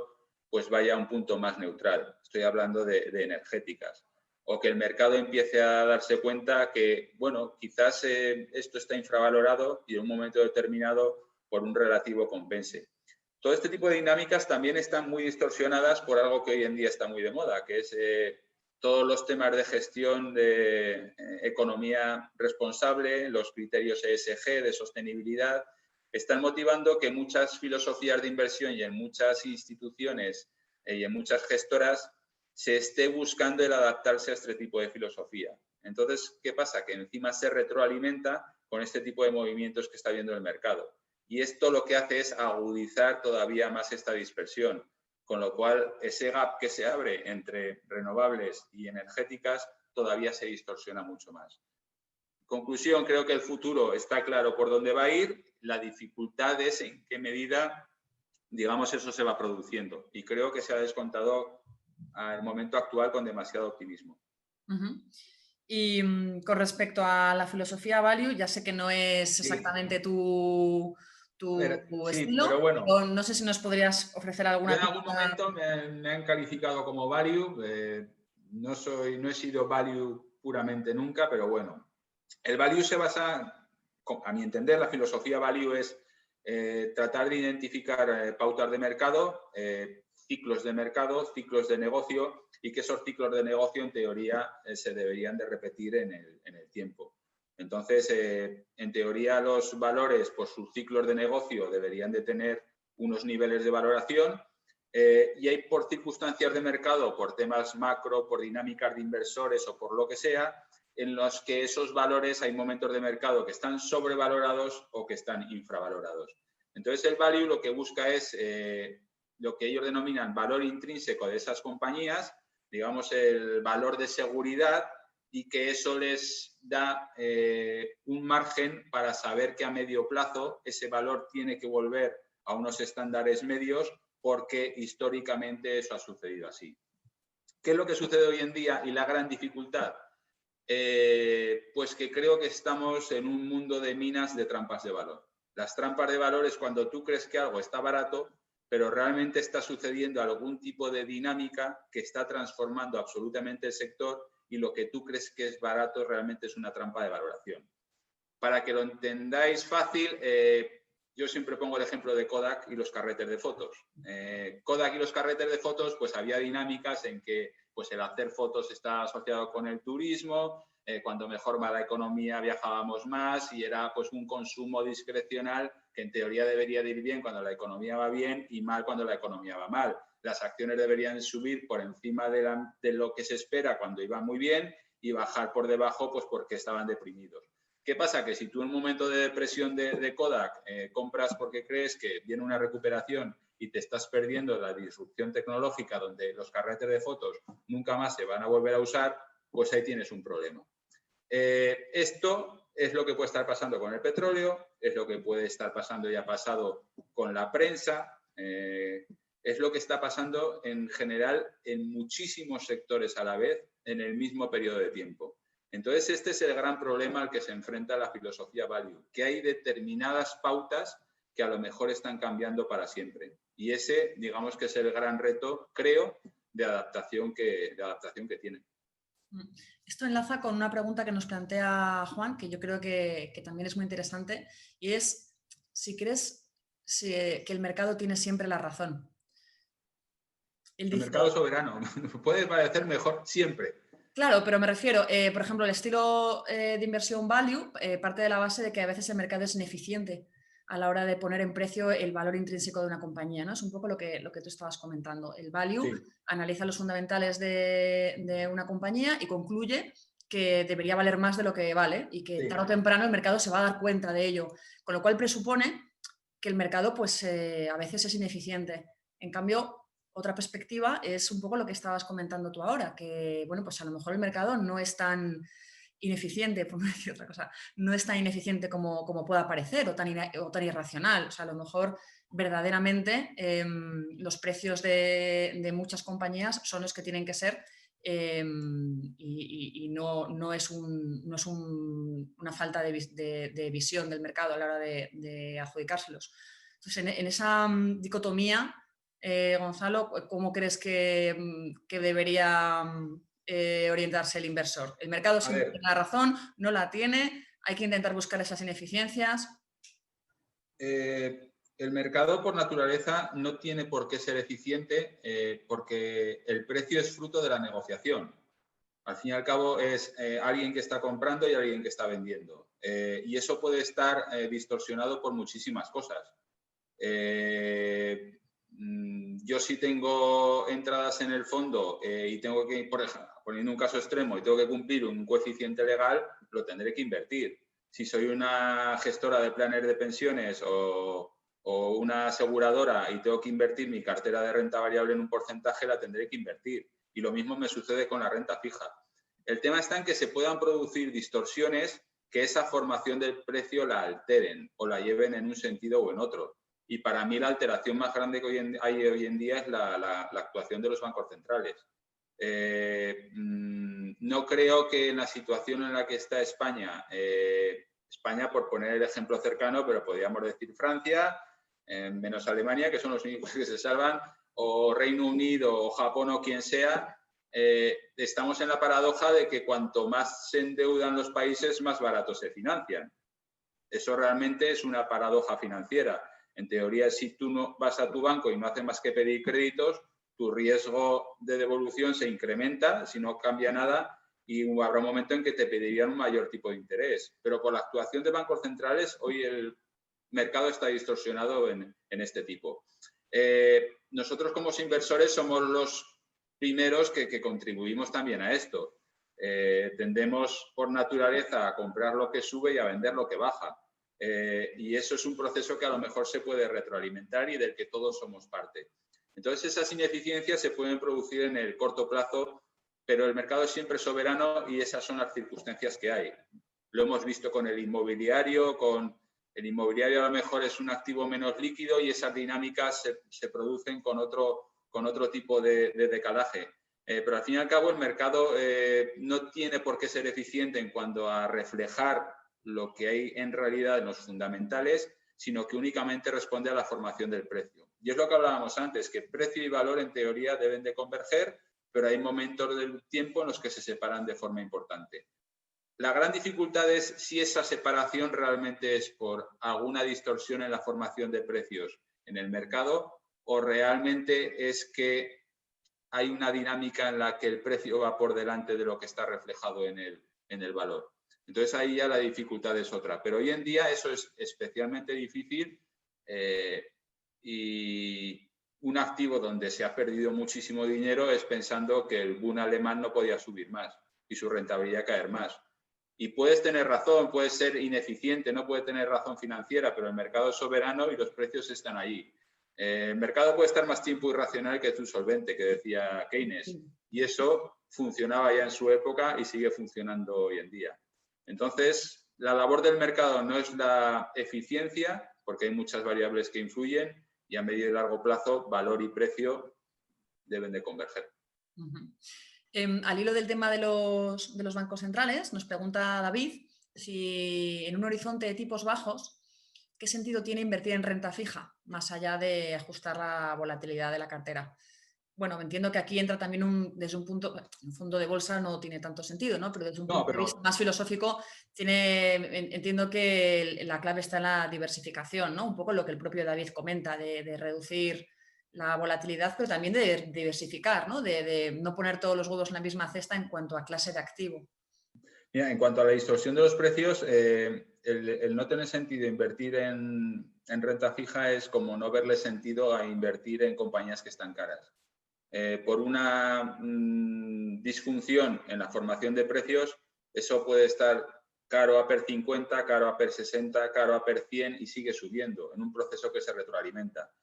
pues vaya a un punto más neutral. Estoy hablando de energéticas. O que el mercado empiece a darse cuenta que, bueno, quizás esto está infravalorado y en un momento determinado por un relativo compense. Todo este tipo de dinámicas también están muy distorsionadas por algo que hoy en día está muy de moda, que es todos los temas de gestión de economía responsable, los criterios ESG de sostenibilidad, están motivando que muchas filosofías de inversión y en muchas instituciones y en muchas gestoras se esté buscando el adaptarse a este tipo de filosofía. Entonces, ¿qué pasa? Que encima se retroalimenta con este tipo de movimientos que está viendo el mercado. Y esto lo que hace es agudizar todavía más esta dispersión, con lo cual ese gap que se abre entre renovables y energéticas todavía se distorsiona mucho más. Conclusión, creo que el futuro está claro por dónde va a ir, la dificultad es en qué medida, digamos, eso se va produciendo. Y creo que se ha descontado al momento actual con demasiado optimismo. Y con respecto a la filosofía value, ya sé que no es exactamente tu estilo, sí, pero bueno, no sé si nos podrías ofrecer alguna en algún momento me han calificado como value, no he sido value puramente nunca, pero bueno, el value se basa, a mi entender, la filosofía value es tratar de identificar pautas de mercado, ciclos de mercado, ciclos de negocio y que esos ciclos de negocio en teoría se deberían de repetir en el tiempo. Entonces, en teoría los valores por sus ciclos de negocio deberían de tener unos niveles de valoración y hay por circunstancias de mercado, por temas macro, por dinámicas de inversores o por lo que sea, en los que esos valores hay momentos de mercado que están sobrevalorados o que están infravalorados. Entonces, el value lo que busca es lo que ellos denominan valor intrínseco de esas compañías, digamos el valor de seguridad y que eso les da un margen para saber que a medio plazo ese valor tiene que volver a unos estándares medios porque históricamente eso ha sucedido así. ¿Qué es lo que sucede hoy en día y la gran dificultad? Pues que creo que estamos en un mundo de minas de trampas de valor. Las trampas de valor es cuando tú crees que algo está barato, pero realmente está sucediendo algún tipo de dinámica que está transformando absolutamente el sector y lo que tú crees que es barato realmente es una trampa de valoración. Para que lo entendáis fácil, yo siempre pongo el ejemplo de Kodak y los carretes de fotos. Kodak y los carretes de fotos, pues había dinámicas en que pues, el hacer fotos está asociado con el turismo, cuando mejor va la economía viajábamos más y era pues un consumo discrecional que en teoría debería de ir bien cuando la economía va bien y mal cuando la economía va mal. Las acciones deberían subir por encima de lo que se espera cuando iba muy bien y bajar por debajo pues porque estaban deprimidos. ¿Qué pasa? Que si tú en un momento de depresión de Kodak compras porque crees que viene una recuperación y te estás perdiendo la disrupción tecnológica donde los carretes de fotos nunca más se van a volver a usar, pues ahí tienes un problema. Esto es lo que puede estar pasando con el petróleo, es lo que puede estar pasando y ha pasado con la prensa, es lo que está pasando en general en muchísimos sectores a la vez en el mismo periodo de tiempo. Entonces, este es el gran problema al que se enfrenta la filosofía value, que hay determinadas pautas que a lo mejor están cambiando para siempre. Y ese, digamos que es el gran reto, creo, de adaptación que tiene. Esto enlaza con una pregunta que nos plantea Juan, que yo creo que también es muy interesante, y es si crees que el mercado tiene siempre la razón. El mercado soberano puede parecer mejor siempre. Claro, pero me refiero, por ejemplo, el estilo de inversión value parte de la base de que a veces el mercado es ineficiente a la hora de poner en precio el valor intrínseco de una compañía, ¿no? Es un poco lo que tú estabas comentando. El value Sí. analiza los fundamentales de una compañía y concluye que debería valer más de lo que vale y que tarde o temprano el mercado se va a dar cuenta de ello, con lo cual presupone que el mercado pues a veces es ineficiente. En cambio, otra perspectiva es un poco lo que estabas comentando tú ahora, que bueno, pues a lo mejor el mercado no es tan ineficiente, por no decir otra cosa, no es tan ineficiente como pueda parecer o tan irracional. O sea, a lo mejor verdaderamente los precios de muchas compañías son los que tienen que ser y no es una falta de visión del mercado a la hora de adjudicárselos. Entonces, en esa dicotomía, Gonzalo, ¿cómo crees que debería orientarse el inversor? ¿El mercado siempre tiene la razón? ¿No la tiene? ¿Hay que intentar buscar esas ineficiencias? El mercado por naturaleza no tiene por qué ser eficiente porque el precio es fruto de la negociación. Al fin y al cabo es alguien que está comprando y alguien que está vendiendo. Y eso puede estar distorsionado por muchísimas cosas. Yo si tengo entradas en el fondo y tengo que, por ejemplo, poniendo un caso extremo, y tengo que cumplir un coeficiente legal, lo tendré que invertir. Si soy una gestora de planes de pensiones o una aseguradora y tengo que invertir mi cartera de renta variable en un porcentaje, la tendré que invertir. Y lo mismo me sucede con la renta fija. El tema está en que se puedan producir distorsiones que esa formación del precio la alteren o la lleven en un sentido o en otro. Y para mí la alteración más grande que hay hoy en día es la actuación de los bancos centrales. No creo que en la situación en la que está España, España por poner el ejemplo cercano, pero podríamos decir Francia, menos Alemania, que son los únicos que se salvan, o Reino Unido o Japón o quien sea, estamos en la paradoja de que cuanto más se endeudan los países, más baratos se financian. Eso realmente es una paradoja financiera. En teoría, si tú no vas a tu banco y no haces más que pedir créditos, tu riesgo de devolución se incrementa si no cambia nada y habrá un momento en que te pedirían un mayor tipo de interés. Pero por la actuación de bancos centrales, hoy el mercado está distorsionado en este tipo. Nosotros como inversores somos los primeros que contribuimos también a esto. Tendemos por naturaleza a comprar lo que sube y a vender lo que baja. Y eso es un proceso que a lo mejor se puede retroalimentar y del que todos somos parte. Entonces, esas ineficiencias se pueden producir en el corto plazo, pero el mercado es siempre soberano y esas son las circunstancias que hay. Lo hemos visto con el inmobiliario, el inmobiliario a lo mejor es un activo menos líquido y esas dinámicas se producen con otro tipo de decalaje. Pero al fin y al cabo el mercado no tiene por qué ser eficiente en cuanto a reflejar lo que hay en realidad en los fundamentales, sino que únicamente responde a la formación del precio. Y es lo que hablábamos antes, que precio y valor en teoría deben de converger, pero hay momentos del tiempo en los que se separan de forma importante. La gran dificultad es si esa separación realmente es por alguna distorsión en la formación de precios en el mercado o realmente es que hay una dinámica en la que el precio va por delante de lo que está reflejado en el valor. Entonces ahí ya la dificultad es otra. Pero hoy en día eso es especialmente difícil y un activo donde se ha perdido muchísimo dinero es pensando que el boom alemán no podía subir más y su rentabilidad caer más. Y puedes tener razón, puedes ser ineficiente, no puede tener razón financiera, pero el mercado es soberano y los precios están ahí. El mercado puede estar más tiempo irracional que tu solvente, que decía Keynes. Y eso funcionaba ya en su época y sigue funcionando hoy en día. Entonces, la labor del mercado no es la eficiencia, porque hay muchas variables que influyen, y a medio y largo plazo, valor y precio deben de converger. Al hilo del tema de los bancos centrales, nos pregunta David si en un horizonte de tipos bajos, ¿qué sentido tiene invertir en renta fija, más allá de ajustar la volatilidad de la cartera? Bueno, entiendo que aquí entra también desde un punto, un fondo de bolsa no tiene tanto sentido, ¿no? Pero desde un punto de vista más filosófico, entiendo que la clave está en la diversificación, ¿no? Un poco lo que el propio David comenta, de reducir la volatilidad, pero también de diversificar, ¿no? De no poner todos los huevos en la misma cesta en cuanto a clase de activo. Mira, en cuanto a la distorsión de los precios, el no tener sentido invertir en renta fija es como no verle sentido a invertir en compañías que están caras. Por una disfunción en la formación de precios, eso puede estar caro a PER 50, caro a PER 60, caro a PER 100 y sigue subiendo en un proceso que se retroalimenta.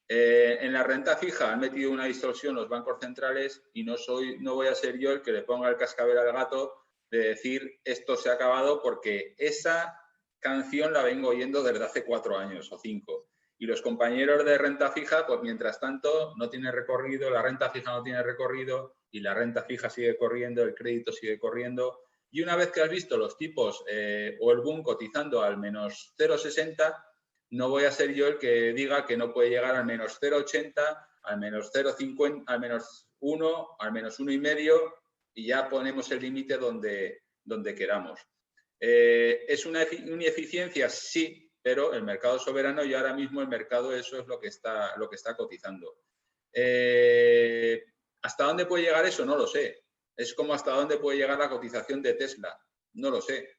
En la renta fija han metido una distorsión los bancos centrales y no voy a ser yo el que le ponga el cascabel al gato de decir esto se ha acabado, porque esa canción la vengo oyendo desde hace 4 años o 5. Y los compañeros de renta fija, pues mientras tanto no tiene recorrido, la renta fija no tiene recorrido y la renta fija sigue corriendo, el crédito sigue corriendo. Y una vez que has visto los tipos o el boom cotizando al menos 0,60, no voy a ser yo el que diga que no puede llegar al menos 0,80, al menos 0,50, al menos 1, al menos 1,5 y ya ponemos el límite donde queramos. ¿Es una ineficiencia? Sí, pero el mercado soberano y ahora mismo el mercado eso es lo que está cotizando. ¿Hasta dónde puede llegar eso? No lo sé. Es como hasta dónde puede llegar la cotización de Tesla. No lo sé.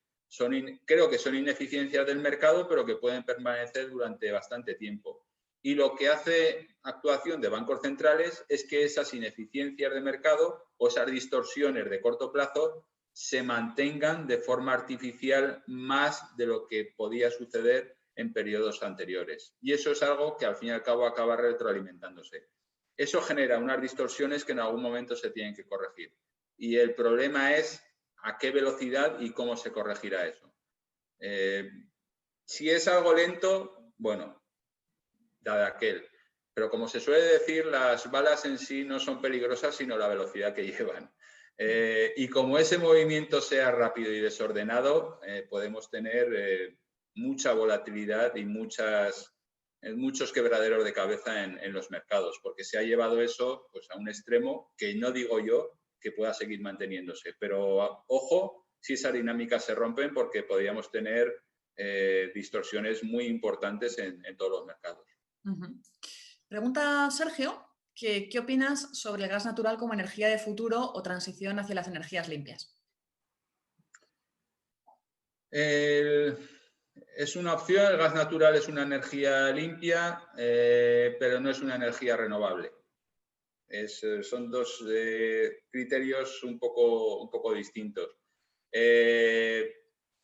Creo que son ineficiencias del mercado, pero que pueden permanecer durante bastante tiempo. Y lo que hace actuación de bancos centrales es que esas ineficiencias de mercado o esas distorsiones de corto plazo se mantengan de forma artificial más de lo que podía suceder en periodos anteriores. Y eso es algo que al fin y al cabo acaba retroalimentándose. Eso genera unas distorsiones que en algún momento se tienen que corregir. Y el problema es a qué velocidad y cómo se corregirá eso. Si es algo lento, bueno, dada aquel. Pero como se suele decir, las balas en sí no son peligrosas, sino la velocidad que llevan. Y como ese movimiento sea rápido y desordenado, podemos tener mucha volatilidad y muchos quebraderos de cabeza en los mercados, porque se ha llevado eso pues, a un extremo que no digo yo que pueda seguir manteniéndose. Pero ojo si esas dinámicas se rompen, porque podríamos tener distorsiones muy importantes en todos los mercados. Pregunta Sergio, ¿qué opinas sobre el gas natural como energía de futuro o transición hacia las energías limpias? Es una opción, el gas natural es una energía limpia, pero no es una energía renovable. Son dos criterios un poco distintos.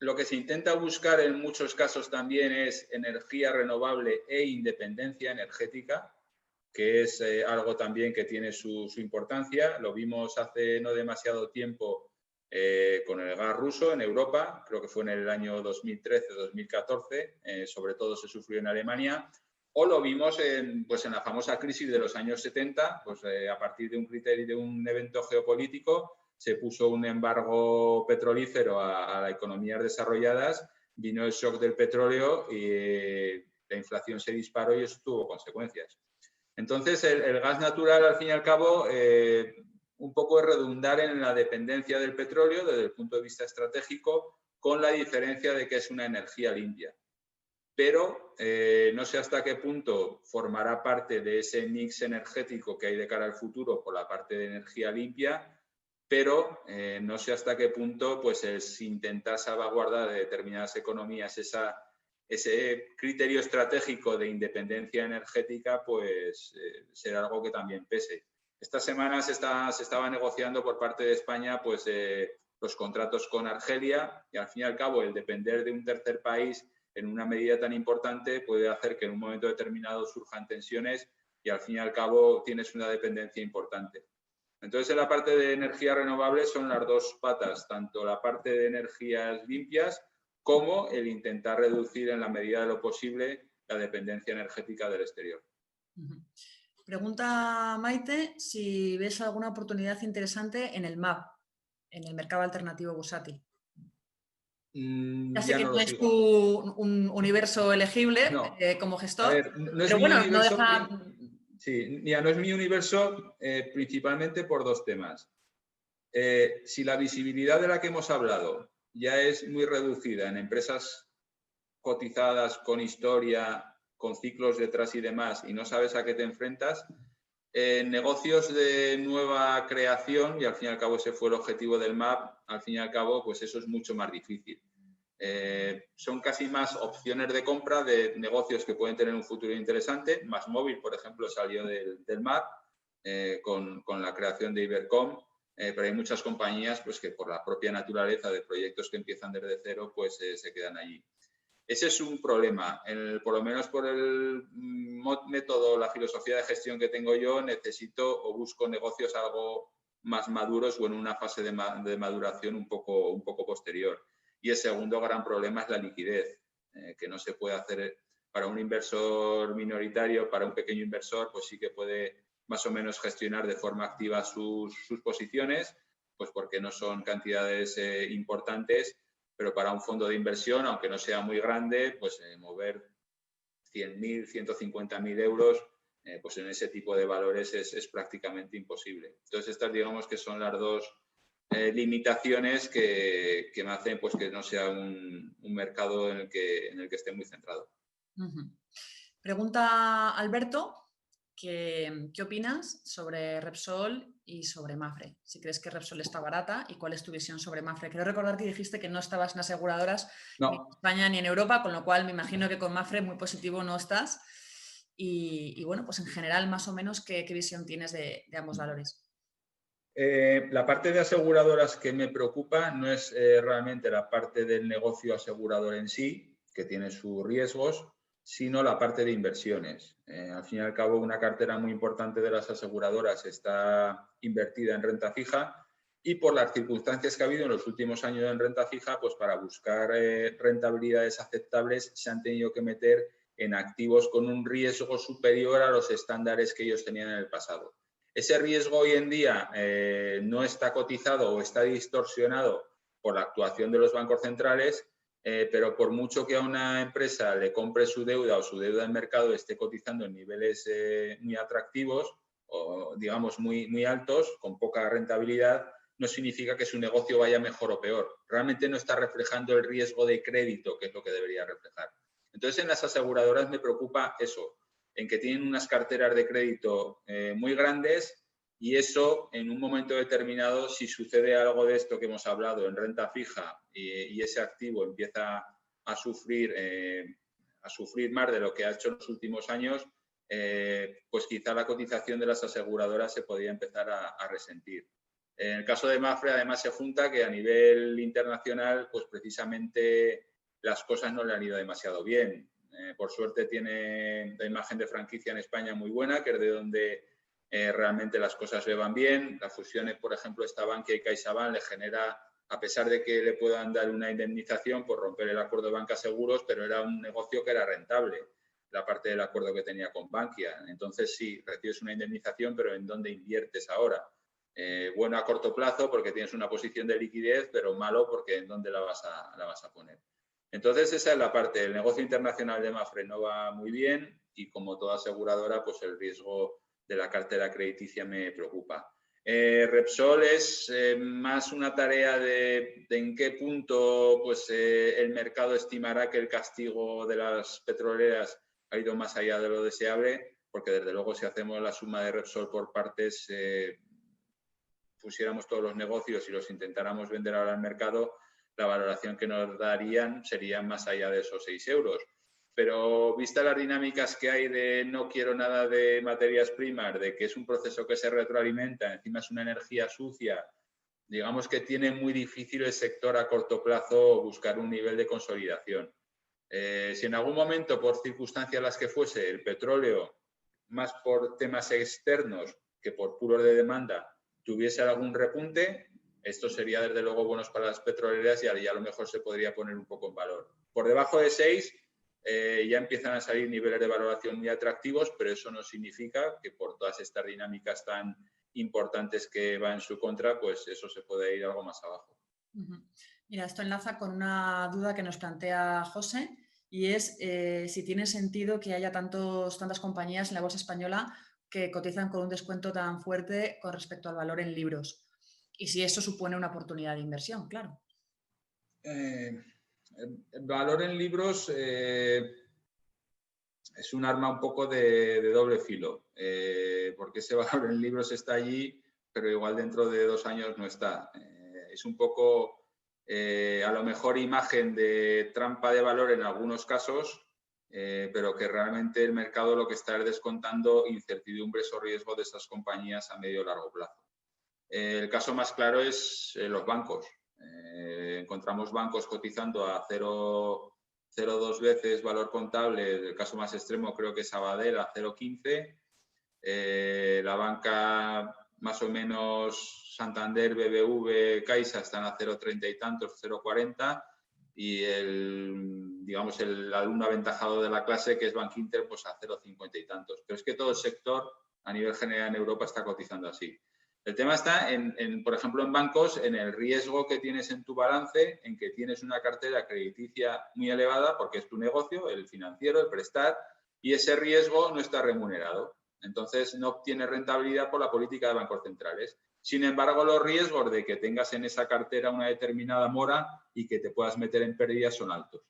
Lo que se intenta buscar en muchos casos también es energía renovable e independencia energética, que es algo también que tiene su importancia. Lo vimos hace no demasiado tiempo con el gas ruso en Europa, creo que fue en el año 2013-2014, sobre todo se sufrió en Alemania, o lo vimos pues en la famosa crisis de los años 70, pues a partir de un criterio, de un evento geopolítico, se puso un embargo petrolífero a las economías desarrolladas, vino el shock del petróleo y la inflación se disparó y eso tuvo consecuencias. Entonces, el gas natural, al fin y al cabo, un poco es redundar en la dependencia del petróleo desde el punto de vista estratégico, con la diferencia de que es una energía limpia. Pero no sé hasta qué punto formará parte de ese mix energético que hay de cara al futuro por la parte de energía limpia, pero no sé hasta qué punto pues, es intentar salvaguardar de determinadas economías ese criterio estratégico de independencia energética, pues será algo que también pese. Esta semana se estaba negociando por parte de España pues, los contratos con Argelia y al fin y al cabo el depender de un tercer país en una medida tan importante puede hacer que en un momento determinado surjan tensiones y al fin y al cabo tienes una dependencia importante. Entonces, en la parte de energías renovables son las dos patas, tanto la parte de energías limpias como el intentar reducir en la medida de lo posible la dependencia energética del exterior. Pregunta Maite si ves alguna oportunidad interesante en el MAB, en el mercado alternativo bursátil. Ya sé Ya que no no lo es sigo. un universo elegible No. como A gestor, ver, no es pero mi bueno, no universo. deja... Sí, ya no es mi universo principalmente por dos temas. Si la visibilidad de la que hemos hablado ya es muy reducida en empresas cotizadas, con historia, con ciclos detrás y demás, y no sabes a qué te enfrentas, en negocios de nueva creación, y al fin y al cabo ese fue el objetivo del MAP, al fin y al cabo pues eso es mucho más difícil. Son casi más opciones de compra de negocios que pueden tener un futuro interesante. MásMóvil, por ejemplo, salió del MAP con la creación de Ibercom, pero hay muchas compañías pues, que por la propia naturaleza de proyectos que empiezan desde cero pues se quedan allí. Ese es un problema. Por lo menos por el método, la filosofía de gestión que tengo yo, necesito o busco negocios algo más maduros o en una fase de maduración un poco posterior. Y el segundo gran problema es la liquidez, que no se puede hacer para un inversor minoritario, para un pequeño inversor, pues sí que puede más o menos gestionar de forma activa sus posiciones, pues porque no son cantidades importantes, pero para un fondo de inversión, aunque no sea muy grande, pues mover 100.000, 150.000 euros, pues en ese tipo de valores es prácticamente imposible. Entonces, estas digamos que son las dos limitaciones que me hacen pues, que no sea un mercado en el que esté muy centrado. Pregunta Alberto, ¿qué opinas sobre Repsol y sobre Mapfre? Si crees que Repsol está barata y cuál es tu visión sobre Mapfre. Quiero recordar que dijiste que no estabas en aseguradoras ni en España ni en Europa, con lo cual me imagino que con Mapfre muy positivo no estás. Y bueno, pues en general, más o menos, ¿qué visión tienes de ambos valores? La parte de aseguradoras que me preocupa no es realmente la parte del negocio asegurador en sí, que tiene sus riesgos, sino la parte de inversiones. Al fin y al cabo, una cartera muy importante de las aseguradoras está invertida en renta fija y por las circunstancias que ha habido en los últimos años en renta fija, pues para buscar rentabilidades aceptables se han tenido que meter en activos con un riesgo superior a los estándares que ellos tenían en el pasado. Ese riesgo hoy en día no está cotizado o está distorsionado por la actuación de los bancos centrales, pero por mucho que a una empresa le compre su deuda o su deuda en mercado esté cotizando en niveles muy atractivos o digamos muy altos, con poca rentabilidad, no significa que su negocio vaya mejor o peor. Realmente no está reflejando el riesgo de crédito, que es lo que debería reflejar. Entonces, en las aseguradoras me preocupa eso, en que tienen unas carteras de crédito muy grandes y eso en un momento determinado, si sucede algo de esto que hemos hablado en renta fija y ese activo empieza a sufrir más de lo que ha hecho en los últimos años, pues quizá la cotización de las aseguradoras se podría empezar a resentir. En el caso de Mapfre, además, se junta que a nivel internacional, pues precisamente las cosas no le han ido demasiado bien. Por suerte tiene la imagen de franquicia en España muy buena, que es de donde realmente las cosas le van bien. La fusión, por ejemplo, esta Bankia y CaixaBank le genera, a pesar de que le puedan dar una indemnización por romper el acuerdo de banca seguros, pero era un negocio que era rentable, la parte del acuerdo que tenía con Bankia. Entonces, sí, recibes una indemnización, pero ¿en dónde inviertes ahora? Bueno a corto plazo porque tienes una posición de liquidez, pero malo porque ¿en dónde la vas a poner? Entonces, esa es la parte. El negocio internacional de Mapfre no va muy bien y, como toda aseguradora, pues el riesgo de la cartera crediticia me preocupa. Repsol es más una tarea de en qué punto pues, el mercado estimará que el castigo de las petroleras ha ido más allá de lo deseable, porque desde luego si hacemos la suma de Repsol por partes, pusiéramos todos los negocios y los intentáramos vender ahora al mercado, la valoración que nos darían sería más allá de esos 6 euros. Pero vista las dinámicas que hay de no quiero nada de materias primas, de que es un proceso que se retroalimenta, encima es una energía sucia, digamos que tiene muy difícil el sector a corto plazo buscar un nivel de consolidación. Si en algún momento, por circunstancias las que fuese, el petróleo, más por temas externos que por puros de demanda, tuviese algún repunte, Esto sería desde luego buenos para las petroleras y a lo mejor se podría poner un poco en valor. Por debajo de 6 ya empiezan a salir niveles de valoración muy atractivos, pero eso no significa que por todas estas dinámicas tan importantes que va en su contra, pues eso se puede ir algo más abajo. Mira, esto enlaza con una duda que nos plantea José y es si tiene sentido que haya tantas compañías en la bolsa española que cotizan con un descuento tan fuerte con respecto al valor en libros y si eso supone una oportunidad de inversión, claro. El valor en libros es un arma un poco de doble filo, porque ese valor en libros está allí, pero igual dentro de 2 años no está. Es un poco, a lo mejor, imagen de trampa de valor en algunos casos, pero que realmente el mercado lo que está es descontando incertidumbres o riesgos de esas compañías a medio o largo plazo. El caso más claro es los bancos. Encontramos bancos cotizando a 0,2 veces valor contable, el caso más extremo creo que es Sabadell a 0,15, la banca más o menos Santander, BBV, Caixa están a 0,30 y tantos, 0,40 y digamos el alumno aventajado de la clase que es Bankinter pues a 0,50 y tantos. Pero es que todo el sector a nivel general en Europa está cotizando así. El tema está, por ejemplo, en bancos, en el riesgo que tienes en tu balance, en que tienes una cartera crediticia muy elevada, porque es tu negocio, el financiero, el prestar, y ese riesgo no está remunerado. Entonces, no obtienes rentabilidad por la política de bancos centrales. Sin embargo, los riesgos de que tengas en esa cartera una determinada mora y que te puedas meter en pérdidas son altos.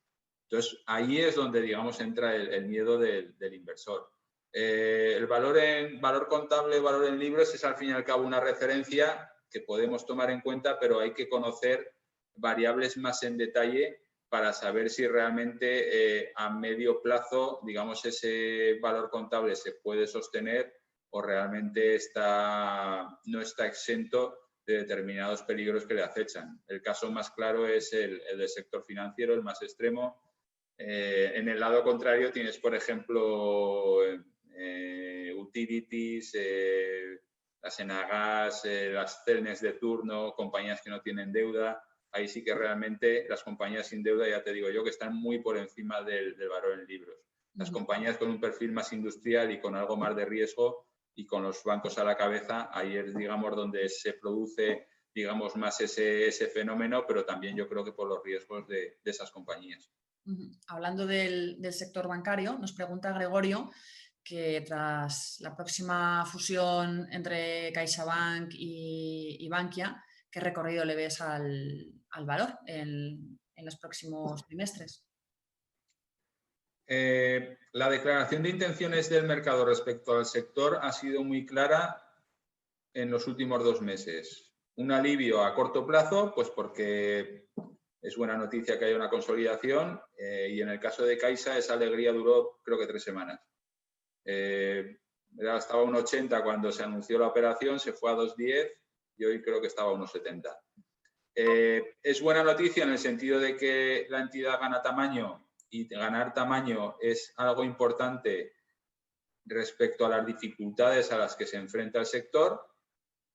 Entonces, ahí es donde, digamos, entra el miedo del inversor. El valor contable, valor en libros, es al fin y al cabo una referencia que podemos tomar en cuenta, pero hay que conocer variables más en detalle para saber si realmente a medio plazo, digamos, ese valor contable se puede sostener o realmente no está exento de determinados peligros que le acechan. El caso más claro es el del sector financiero, el más extremo. En el lado contrario tienes, por ejemplo, utilities, las Enagas, las Celnes de turno, compañías que no tienen deuda. Ahí sí que realmente las compañías sin deuda, ya te digo yo, que están muy por encima del valor en libros. Las compañías con un perfil más industrial y con algo más de riesgo y con los bancos a la cabeza, ahí es, digamos, donde se produce, digamos, más ese fenómeno, pero también yo creo que por los riesgos de esas compañías. Hablando del sector bancario, nos pregunta Gregorio que tras la próxima fusión entre CaixaBank y Bankia, ¿qué recorrido le ves al valor en los próximos trimestres? La declaración de intenciones del mercado respecto al sector ha sido muy clara en los últimos 2 meses. Un alivio a corto plazo, pues porque es buena noticia que haya una consolidación y en el caso de Caixa esa alegría duró creo que 3 semanas. Estaba a 1,80 cuando se anunció la operación, se fue a 2,10 y hoy creo que estaba a 1,70. Es buena noticia en el sentido de que la entidad gana tamaño y ganar tamaño es algo importante respecto a las dificultades a las que se enfrenta el sector,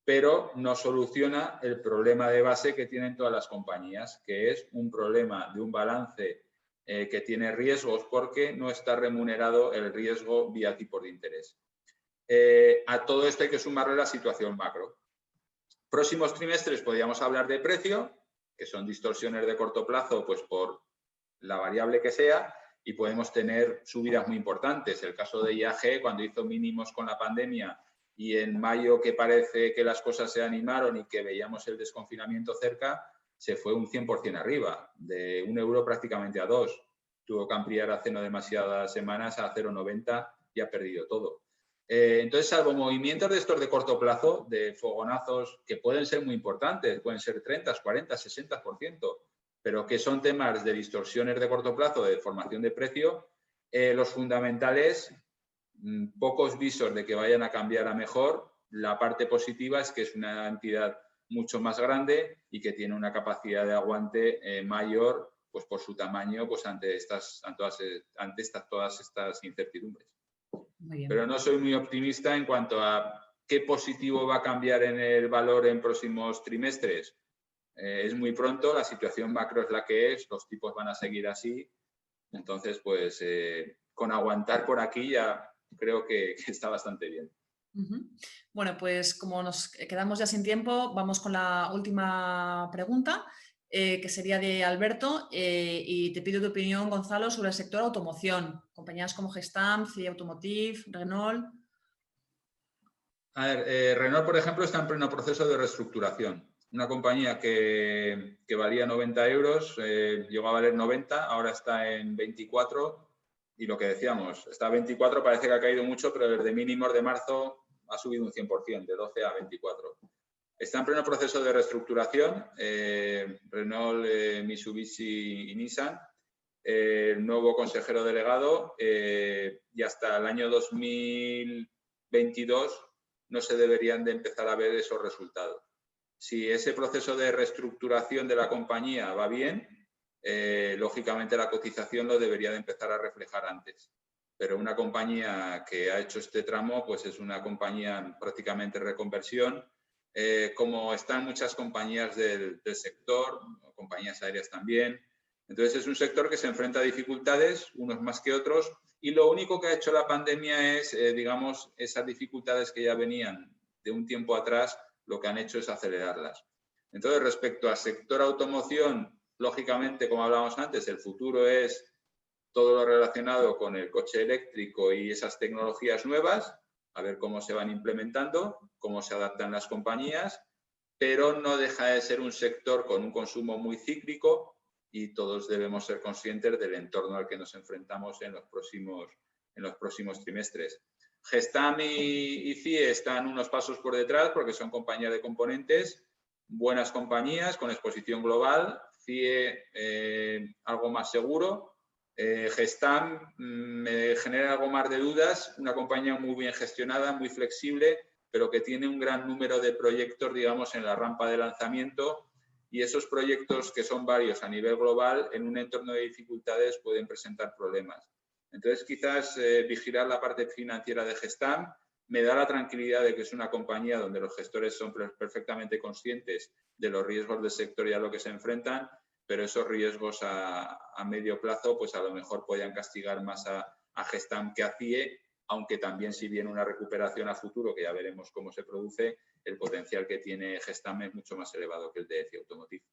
pero no soluciona el problema de base que tienen todas las compañías, que es un problema de un balance que tiene riesgos porque no está remunerado el riesgo vía tipos de interés. A todo esto hay que sumarle la situación macro. Próximos trimestres podríamos hablar de precio, que son distorsiones de corto plazo, pues por la variable que sea, y podemos tener subidas muy importantes. El caso de IAG, cuando hizo mínimos con la pandemia y en mayo que parece que las cosas se animaron y que veíamos el desconfinamiento cerca, se fue un 100% arriba, de 1 euro prácticamente a 2. Tuvo que ampliar hace no demasiadas semanas a 0,90 y ha perdido todo. Entonces, salvo movimientos de estos de corto plazo, de fogonazos que pueden ser muy importantes, pueden ser 30, 40, 60%, pero que son temas de distorsiones de corto plazo, de formación de precio, los fundamentales, pocos visos de que vayan a cambiar a mejor. La parte positiva es que es una entidad mucho más grande y que tiene una capacidad de aguante mayor, pues por su tamaño, pues ante todas estas incertidumbres. Pero no soy muy optimista en cuanto a qué positivo va a cambiar en el valor en próximos trimestres. Es muy pronto, la situación macro es la que es, los tipos van a seguir así. Entonces, pues con aguantar por aquí ya creo que está bastante bien. Bueno, pues como nos quedamos ya sin tiempo, vamos con la última pregunta, que sería de Alberto, y te pido tu opinión, Gonzalo, sobre el sector automoción. Compañías como Gestamp, CIE Automotive, Renault. A ver, Renault, por ejemplo, está en pleno proceso de reestructuración. Una compañía que valía 90 euros, llegó a valer 90, ahora está en 24 y lo que decíamos, está a 24, parece que ha caído mucho, pero desde mínimos de marzo ha subido un 100%, de 12 a 24. Está en pleno proceso de reestructuración, Renault, Mitsubishi y Nissan. El nuevo consejero delegado y hasta el año 2022 no se deberían de empezar a ver esos resultados. Si ese proceso de reestructuración de la compañía va bien, lógicamente la cotización lo debería de empezar a reflejar antes. Pero una compañía que ha hecho este tramo, pues es una compañía prácticamente reconversión, como están muchas compañías del sector, compañías aéreas también. Entonces es un sector que se enfrenta a dificultades, unos más que otros, y lo único que ha hecho la pandemia es, digamos, esas dificultades que ya venían de un tiempo atrás, lo que han hecho es acelerarlas. Entonces, respecto al sector automoción, lógicamente, como hablábamos antes, el futuro es todo lo relacionado con el coche eléctrico y esas tecnologías nuevas, a ver cómo se van implementando, cómo se adaptan las compañías, pero no deja de ser un sector con un consumo muy cíclico y todos debemos ser conscientes del entorno al que nos enfrentamos en los próximos trimestres. Gestam y CIE están unos pasos por detrás porque son compañías de componentes, buenas compañías con exposición global, CIE algo más seguro. Gestam me genera algo más de dudas, una compañía muy bien gestionada, muy flexible, pero que tiene un gran número de proyectos, digamos, en la rampa de lanzamiento y esos proyectos, que son varios a nivel global, en un entorno de dificultades pueden presentar problemas. Entonces, quizás vigilar la parte financiera de Gestam me da la tranquilidad de que es una compañía donde los gestores son perfectamente conscientes de los riesgos del sector y a lo que se enfrentan, pero esos riesgos a medio plazo, pues a lo mejor podrían castigar más a Gestam que a CIE, aunque también si viene una recuperación a futuro, que ya veremos cómo se produce, el potencial que tiene Gestam es mucho más elevado que el de CIE Automotive.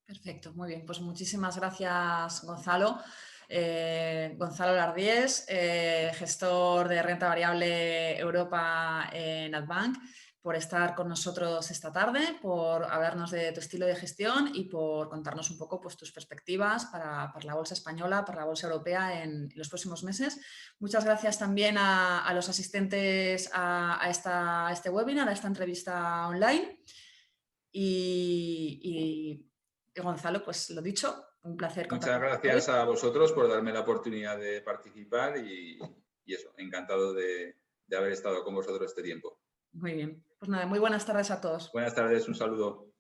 Perfecto, muy bien. Pues muchísimas gracias, Gonzalo. Gonzalo Lardíez, gestor de renta variable Europa en Adbank, por estar con nosotros esta tarde, por hablarnos de tu estilo de gestión y por contarnos un poco pues, tus perspectivas para la bolsa española, para la bolsa europea en los próximos meses. Muchas gracias también a los asistentes a este webinar, a esta entrevista online. Y Gonzalo, pues lo dicho, un placer contar Muchas contigo hoy. gracias a vosotros por darme la oportunidad de participar y eso, encantado de haber estado con vosotros este tiempo. Muy bien. Pues nada, muy buenas tardes a todos. Buenas tardes, un saludo.